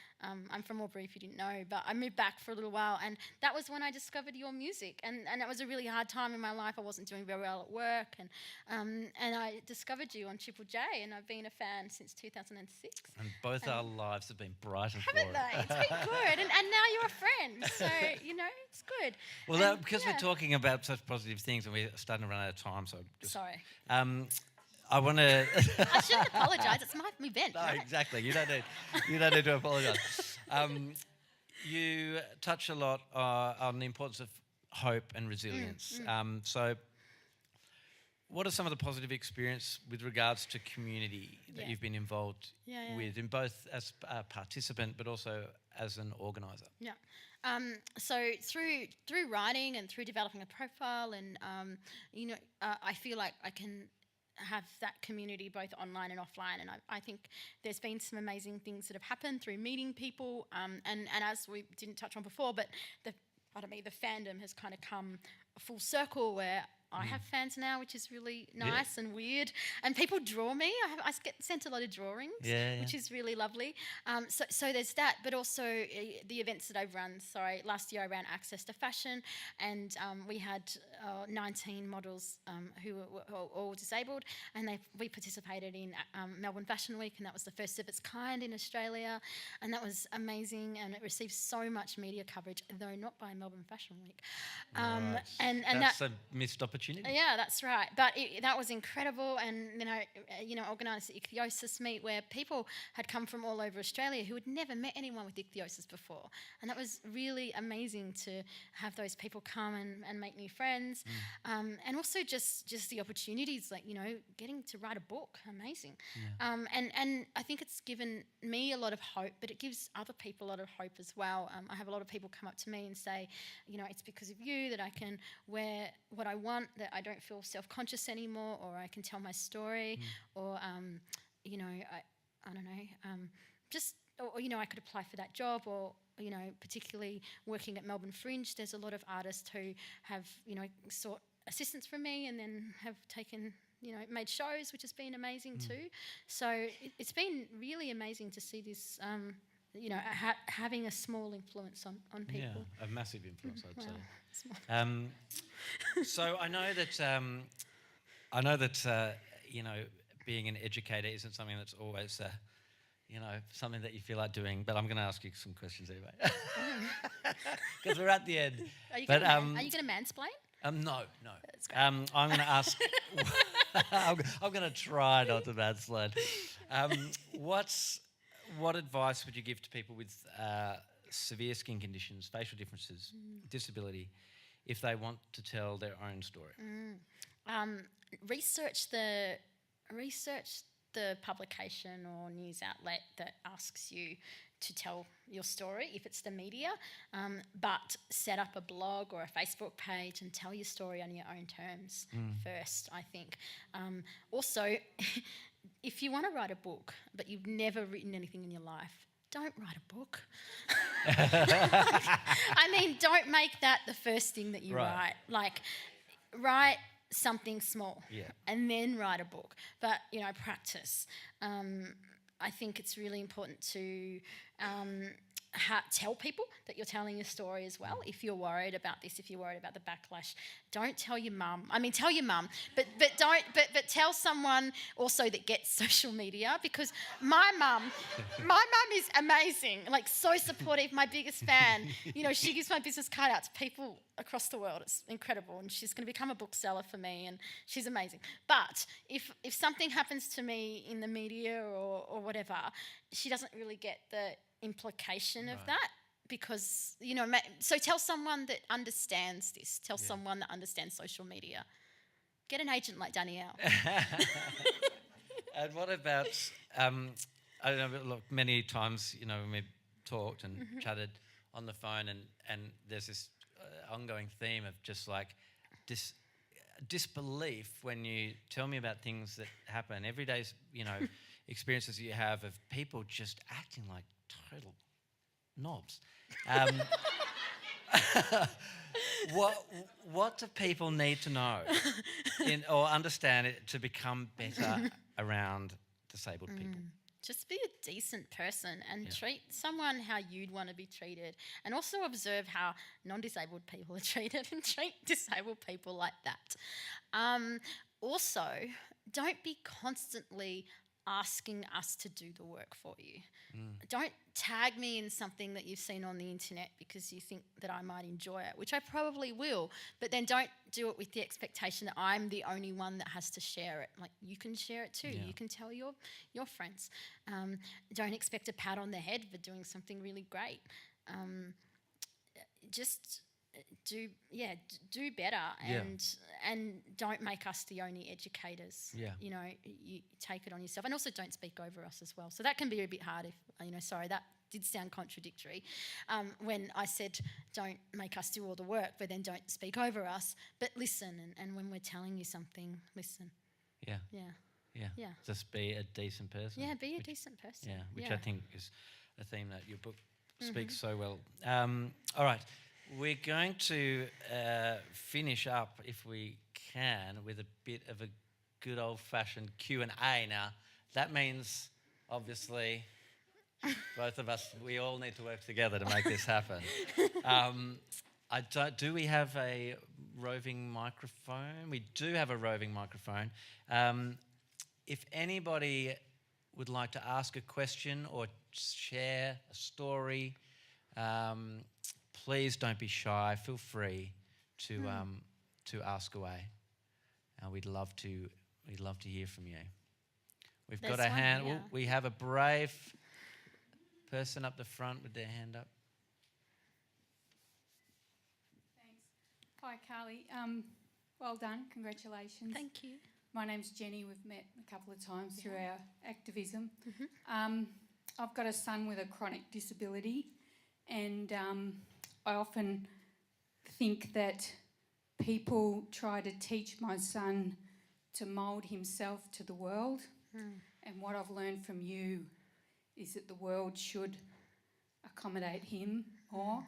I'm from Albury, if you didn't know, but I moved back for a little while, and that was when I discovered your music, and it was a really hard time in my life. I wasn't doing very well at work, and I discovered you on Triple J, and I've been a fan since 2006. And both our lives have been bright and haven't they? It's been good, and now you're a friend, so you know it's good. Well, because we're talking about such positive things, and we're starting to run out of time, so sorry. I want to. I shouldn't apologise. It's my event. No, right? exactly. You don't need to apologise. You touch a lot on the importance of hope and resilience. So, what are some of the positive experience with regards to community that you've been involved with, in both as a participant but also as an organiser? Yeah. So through writing and through developing a profile, and I feel like I can have that community both online and offline, and I think there's been some amazing things that have happened through meeting people, and as we didn't touch on before, but the fandom has kind of come full circle where I have fans now, which is really nice and weird. And people draw me. I get sent a lot of drawings, which is really lovely. So there's that, but also the events that I've run. So last year I ran Access to Fashion, and we had 19 models who were all disabled, and we participated in Melbourne Fashion Week, and that was the first of its kind in Australia, and that was amazing, and it received so much media coverage, though not by Melbourne Fashion Week. Right. And that's a missed opportunity. Yeah, that's right. But that was incredible, and organised the ichthyosis meet where people had come from all over Australia who had never met anyone with ichthyosis before, and that was really amazing to have those people come and make new friends, and also just the opportunities, like getting to write a book, amazing. And I think it's given me a lot of hope, but it gives other people a lot of hope as well. I have a lot of people come up to me and say, it's because of you that I can wear what I want, that I don't feel self-conscious anymore, or I can tell my story, or I don't know, I could apply for that job, or particularly working at Melbourne Fringe, there's a lot of artists who have sought assistance from me and then have taken made shows, which has been amazing too. So it's been really amazing to see this having a small influence on people. Yeah, a massive influence, I'd say. So I know that being an educator isn't something that's always something that you feel like doing. But I'm going to ask you some questions anyway, because we're at the end. Are you going to mansplain? No. I'm going to ask. I'm going to try not to mansplain. What advice would you give to people with severe skin conditions, facial differences, disability, if they want to tell their own story? Research the publication or news outlet that asks you to tell your story, if it's the media, but set up a blog or a Facebook page and tell your story on your own terms first, I think. Also, if you want to write a book but you've never written anything in your life, don't write a book. I mean, don't make that the first thing that you write. Like, write something small and then write a book. But, practice. I think it's really important to tell people that you're telling your story as well. If you're worried about this, if you're worried about the backlash, don't tell your mum. I mean, tell your mum, but tell someone also that gets social media, because my mum is amazing, like so supportive, my biggest fan. She gives my business card out to people across the world. It's incredible, and she's going to become a bookseller for me, and she's amazing. But if something happens to me in the media or whatever, she doesn't really get the implication of that. because, so tell someone that understands this. Tell someone that understands social media. Get an agent like Danielle. And what about, I don't know, look, many times, when we've talked and chatted on the phone and there's this ongoing theme of just like disbelief when you tell me about things that happen, everyday, experiences you have of people just acting like total knobs. What do people need to know or understand it to become better around disabled people? Just be a decent person and treat someone how you'd want to be treated, and also observe how non-disabled people are treated and treat disabled people like that. Also, don't be constantly asking us to do the work for you. Don't tag me in something that you've seen on the internet because you think that I might enjoy it, which I probably will, but then don't do it with the expectation that I'm the only one that has to share it. Like, you can share it too. You can tell your friends. Don't expect a pat on the head for doing something really great. Just do better, and don't make us the only educators. You take it on yourself, and also don't speak over us as well. So that can be a bit hard if sorry, that did sound contradictory when I said don't make us do all the work, but then don't speak over us, but listen, and when we're telling you something, listen. Just be a decent person. Be a decent person. Which I think is a theme that your book speaks so well. All right. We're going to finish up, if we can, with a bit of a good old-fashioned Q&A. Now, that means, obviously, both of us, we all need to work together to make this happen. Do we have a roving microphone? We do have a roving microphone. If anybody would like to ask a question or share a story, please don't be shy. Feel free to ask away. We'd love to hear from you. We've got a hand. Yeah. We have a brave person up the front with their hand up. Thanks. Hi, Carly. Well done. Congratulations. Thank you. My name's Jenny. We've met a couple of times through our activism. I've got a son with a chronic disability, and I often think that people try to teach my son to mould himself to the world. And what I've learned from you is that the world should accommodate him more.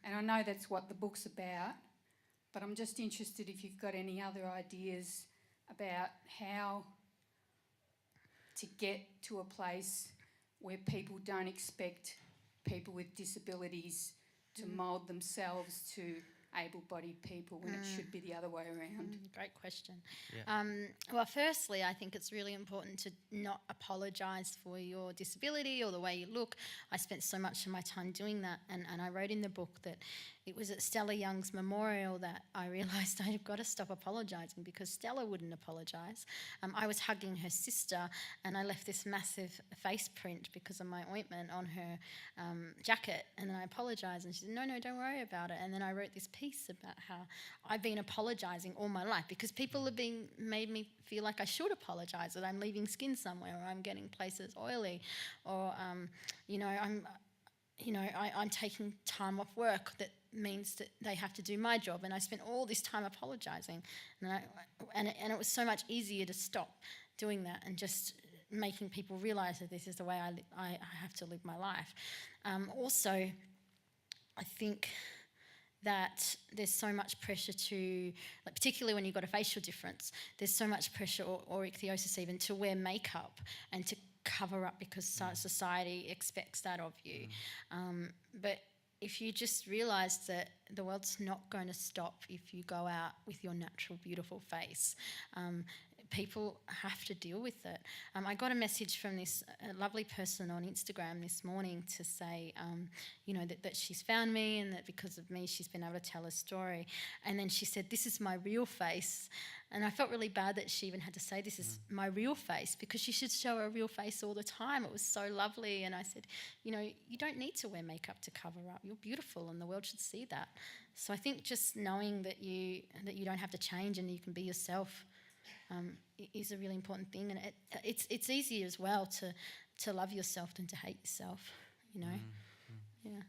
And I know that's what the book's about, but I'm just interested if you've got any other ideas about how to get to a place where people don't expect people with disabilities to mould themselves to able-bodied people when it should be the other way around. Great question. Well, firstly, I think it's really important to not apologise for your disability or the way you look. I spent so much of my time doing that, and I wrote in the book that it was at Stella Young's memorial that I realised I'd got to stop apologising, because Stella wouldn't apologise. I was hugging her sister, and I left this massive face print because of my ointment on her jacket, and then I apologised, and she said, no, don't worry about it. And then I wrote this piece about how I've been apologising all my life because people have made me feel like I should apologise, that I'm leaving skin somewhere, or I'm getting places oily, or I'm taking time off work that means that they have to do my job, and I spent all this time apologising, and it was so much easier to stop doing that and just making people realise that this is the way I have to live my life. Also, I think that there's so much pressure to, like, particularly when you've got a facial difference, there's so much pressure, or ichthyosis even, to wear makeup and to cover up because society expects that of you. But if you just realise that the world's not going to stop if you go out with your natural, beautiful face. people have to deal with it. I got a message from this lovely person on Instagram this morning to say, that she's found me and that because of me she's been able to tell a story. And then she said, "This is my real face." And I felt really bad that she even had to say, "This is my real face," because she should show her real face all the time. It was so lovely. And I said, you don't need to wear makeup to cover up. You're beautiful and the world should see that. So I think just knowing that you don't have to change and you can be yourself is a really important thing. And it's easier as well to love yourself than to hate yourself, Yeah.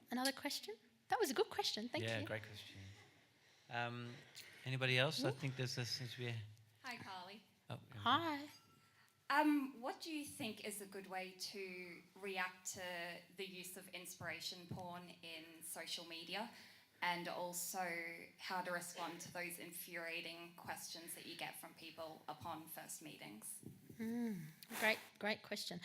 Another question? That was a good question. Thank you. Yeah, great question. Anybody else? I think there seems to be Hi, Carly. Hi. What do you think is a good way to react to the use of inspiration porn in social media, and also how to respond to those infuriating questions that you get from people upon first meetings? Great question.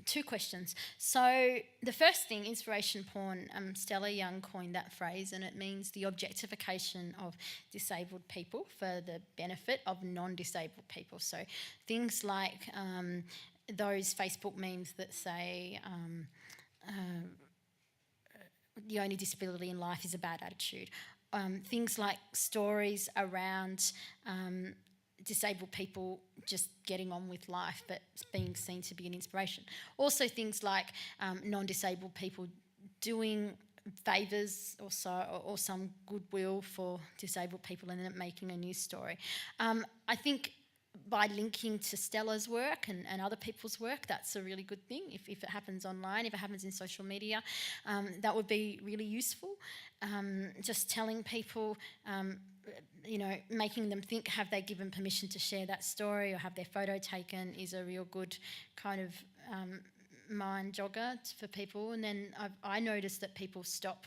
Two questions. So the first thing, inspiration porn, Stella Young coined that phrase, and it means the objectification of disabled people for the benefit of non-disabled people. So things like those Facebook memes that say the only disability in life is a bad attitude. Things like stories around disabled people just getting on with life but being seen to be an inspiration. Also things like non-disabled people doing favours or some goodwill for disabled people and then making a news story. I think by linking to Stella's work and other people's work, that's a really good thing. If it happens online, if it happens in social media, that would be really useful. Just telling people, making them think, have they given permission to share that story or have their photo taken, is a real good kind of mind jogger for people. And then I noticed that people stop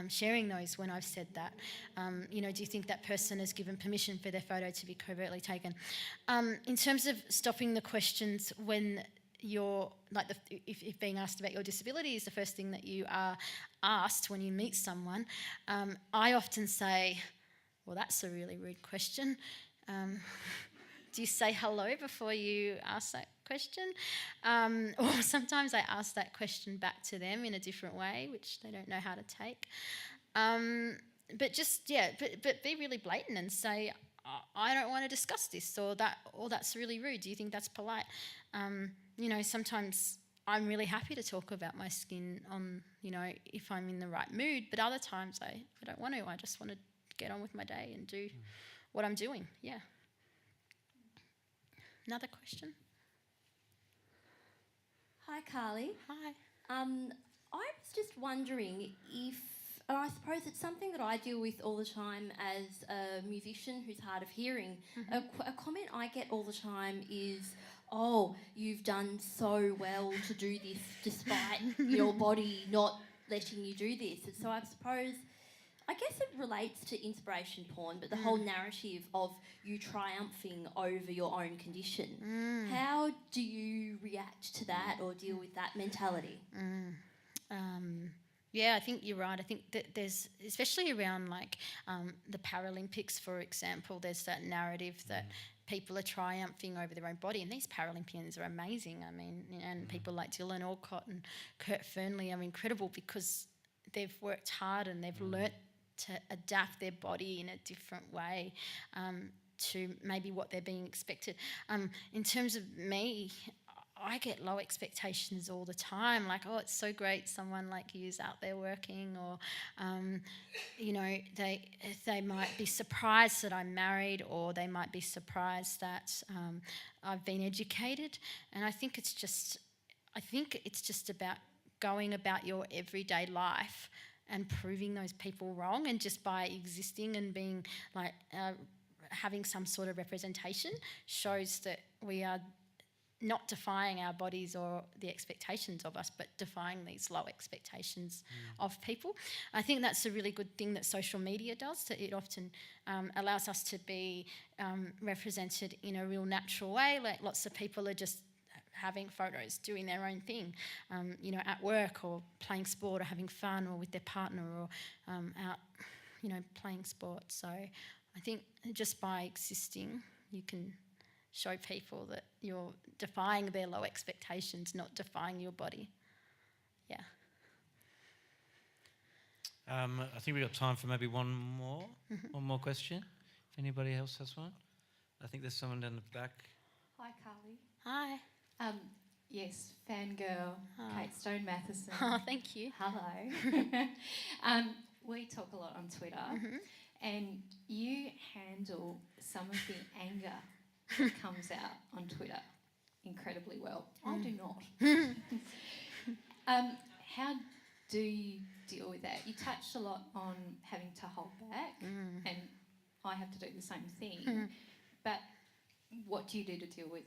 sharing those when I've said that. Do you think that person has given permission for their photo to be covertly taken? In terms of stopping the questions when you're, if being asked about your disability is the first thing that you are asked when you meet someone, I often say, well, that's a really rude question. Do you say hello before you ask that question? Or sometimes I ask that question back to them in a different way, which they don't know how to take. But be really blatant and say, I don't want to discuss this, or that's really rude. Do you think that's polite? Sometimes I'm really happy to talk about my skin on, if I'm in the right mood, but other times I don't want to. I just want to get on with my day and do what I'm doing. Yeah. Another question? Hi, Carly. Hi. I was just wondering if, and I suppose it's something that I deal with all the time as a musician who's hard of hearing. Mm-hmm. A comment I get all the time is, "Oh, you've done so well to do this despite your body not letting you do this." And so I suppose, I guess it relates to inspiration porn, but the whole narrative of you triumphing over your own condition. How do you react to that or deal with that mentality? Yeah, I think you're right. I think that there's, especially around the Paralympics, for example, there's that narrative that people are triumphing over their own body, and these Paralympians are amazing. I mean, and people like Dylan Alcott and Kurt Fernley are incredible because they've worked hard and they've learnt to adapt their body in a different way to maybe what they're being expected. In terms of me, I get low expectations all the time, like, oh, it's so great someone like you's out there working, or, they might be surprised that I'm married, or they might be surprised that I've been educated. And I think it's just about going about your everyday life and proving those people wrong, and just by existing and being having some sort of representation shows that we are not defying our bodies or the expectations of us, but defying these low expectations of people. I think that's a really good thing that social media does. That it often allows us to be represented in a real natural way. Like lots of people are just having photos, doing their own thing, at work, or playing sport, or having fun, or with their partner, or out, playing sport. So I think just by existing, you can show people that you're defying their low expectations, not defying your body. Yeah. I think we've got time for maybe one more question. If anybody else has one. I think there's someone down the back. Hi, Carly. Hi. Yes, fangirl, Kate Stone Matheson. Oh, thank you. Hello. We talk a lot on Twitter, and you handle some of the anger that comes out on Twitter incredibly well. I do not. How do you deal with that? You touched a lot on having to hold back, and I have to do the same thing. But what do you do to deal with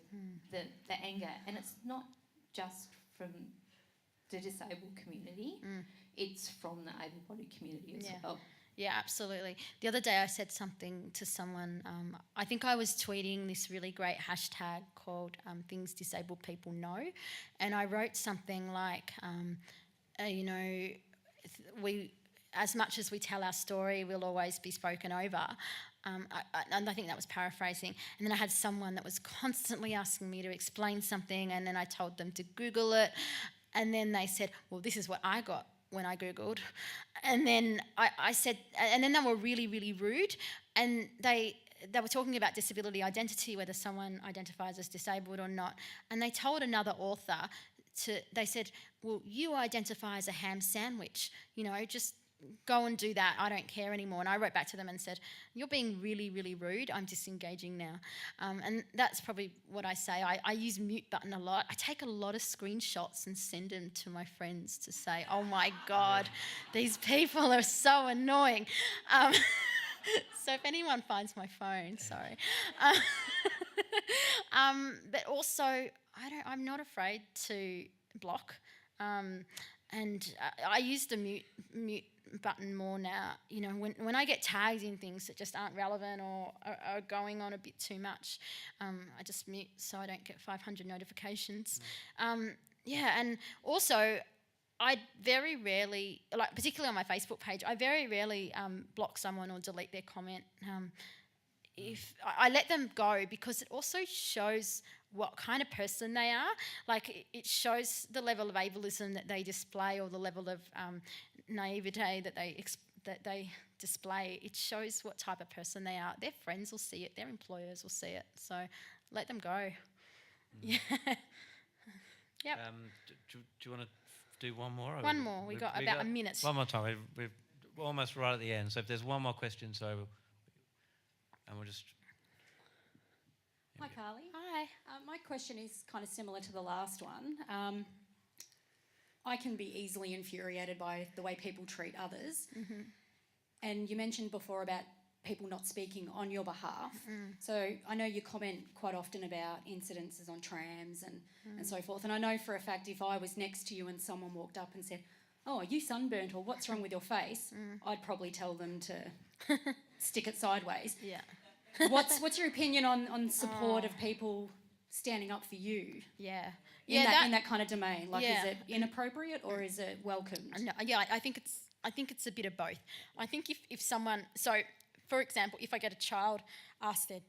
the anger? And it's not just from the disabled community, it's from the able-bodied community as well. Yeah, absolutely. The other day I said something to someone, I think I was tweeting this really great hashtag called Things Disabled People Know, and I wrote something like, we, as much as we tell our story, we'll always be spoken over. And I think that was paraphrasing. And then I had someone that was constantly asking me to explain something, and then I told them to Google it. And then they said, well, this is what I got when I Googled. And then I said, and then they were really, really rude. And they were talking about disability identity, whether someone identifies as disabled or not. And they told another author, they said, well, you identify as a ham sandwich, just go and do that, I don't care anymore. And I wrote back to them and said, you're being really, really rude, I'm disengaging now. And that's probably what I say. I use mute button a lot. I take a lot of screenshots and send them to my friends to say, oh my God, these people are so annoying. So if anyone finds my phone, sorry. But also, I'm not afraid to block. And I use the mute button more now. When I get tagged in things that just aren't relevant or are going on a bit too much, I just mute so I don't get 500 notifications. And also I very rarely, particularly on my Facebook page, I very rarely block someone or delete their comment. If I let them go, because it also shows what kind of person they are. It shows the level of ableism that they display, or the level of naivete that they display. It shows what type of person they are. Their friends will see it, their employers will see it. So let them go. Yeah. Yep. Do you want to do one more? One more. We got about a minute. One more time. We're almost right at the end. So if there's one more question, and we'll just... Hi, Carly. Hi. My question is kind of similar to the last one. I can be easily infuriated by the way people treat others. And you mentioned before about people not speaking on your behalf. So I know you comment quite often about incidences on trams and so forth. And I know for a fact if I was next to you and someone walked up and said, oh, are you sunburnt, or what's wrong with your face? I'd probably tell them to stick it sideways. Yeah. What's your opinion on support of people standing up for you? Yeah. In that kind of domain, is it inappropriate or is it welcomed? No, I think it's a bit of both. I think if someone, so for example, if I get a child ask their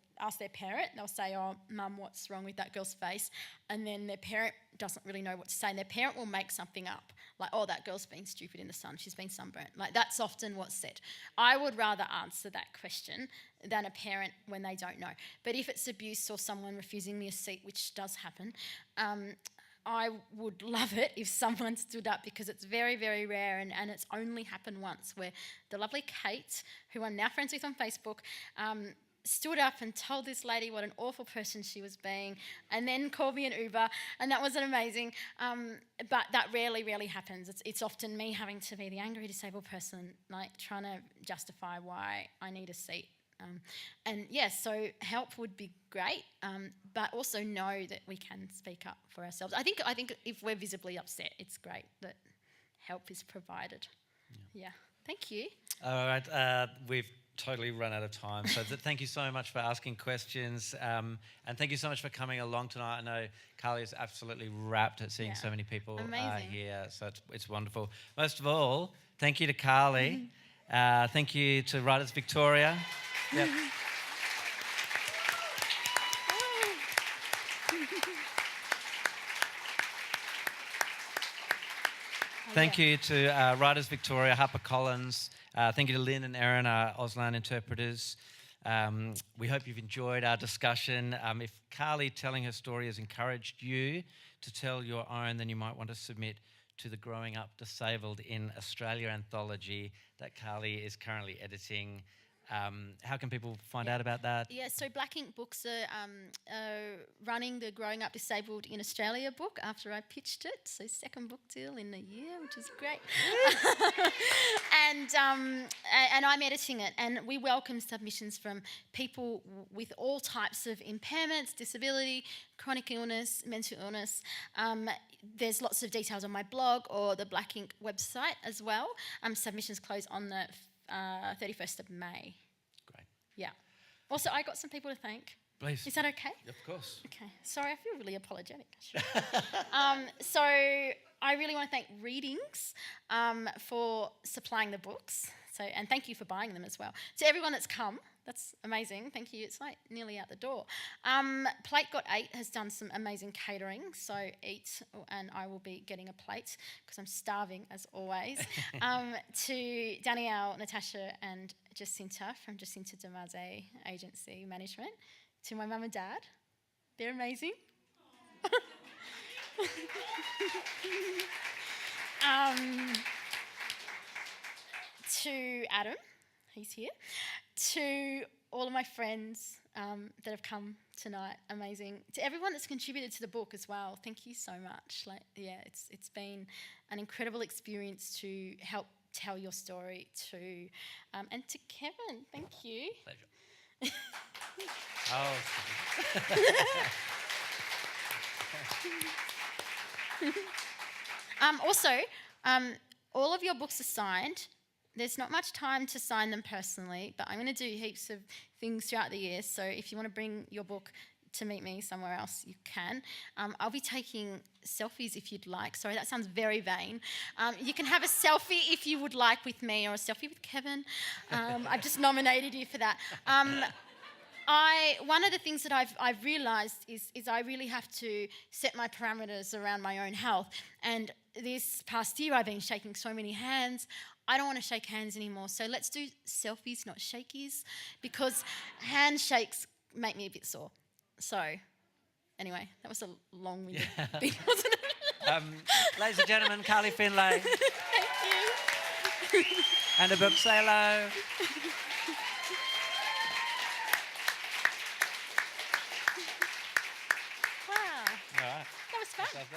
parent, they'll say, oh, mum, what's wrong with that girl's face? And then their parent doesn't really know what to say, and their parent will make something up, like, oh, that girl's been stupid in the sun, she's been sunburnt. That's often what's said. I would rather answer that question than a parent when they don't know. But if it's abuse or someone refusing me a seat, which does happen, I would love it if someone stood up, because it's very, very rare, and it's only happened once, where the lovely Kate, who I'm now friends with on Facebook, stood up and told this lady what an awful person she was being, and then called me an Uber, and that wasn't amazing. But that rarely, rarely happens. It's often me having to be the angry disabled person, trying to justify why I need a seat. So help would be great, but also know that we can speak up for ourselves. I think if we're visibly upset, it's great that help is provided. Yeah. Thank you. All right, we've totally run out of time. So thank you so much for asking questions, and thank you so much for coming along tonight. I know Carly is absolutely rapt at seeing so many people here, so it's wonderful. Most of all, thank you to Carly. Thank you to Writers Victoria. Yep. Thank you to Writers Victoria, HarperCollins. Thank you to Lynn and Erin, our Auslan interpreters. We hope you've enjoyed our discussion. If Carly telling her story has encouraged you to tell your own, then you might want to submit to the Growing Up Disabled in Australia anthology that Carly is currently editing. How can people find out about that? Yeah, so Black Ink Books are running the Growing Up Disabled in Australia book after I pitched it. So second book deal in a year, which is great. and I'm editing it. And we welcome submissions from people with all types of impairments, disability, chronic illness, mental illness. There's lots of details on my blog or the Black Ink website as well. Submissions close on the 31st of May. Great. Yeah. Also, I got some people to thank. Please. Is that okay? Of course. Okay. Sorry, I feel really apologetic. So I really want to thank Readings for supplying the books. And thank you for buying them as well. To everyone that's come, that's amazing. Thank you. It's like nearly out the door. Plate Got 8 has done some amazing catering. So eat, and I will be getting a plate because I'm starving as always. To Danielle, Natasha, and Jacinta from Jacinta Demaze Agency Management. To my mum and dad. They're amazing. To Adam, he's here. To all of my friends that have come tonight, amazing. To everyone that's contributed to the book as well, thank you so much. It's been an incredible experience to help tell your story too. And to Kevin, thank you. Pleasure. Also, all of your books are signed. There's not much time to sign them personally, but I'm going to do heaps of things throughout the year. So if you want to bring your book to meet me somewhere else, you can. I'll be taking selfies if you'd like. Sorry, that sounds very vain. You can have a selfie if you would like with me, or a selfie with Kevin. I've just nominated you for that. One of the things that I've realised is I really have to set my parameters around my own health. And this past year, I've been shaking so many hands. I don't want to shake hands anymore. So let's do selfies, not shakies, because handshakes make me a bit sore. So anyway, that was a long-winded thing, wasn't it? Ladies and gentlemen, Carly Findlay. Thank you. And a book, say hello. Wow. All right. That was fun. That's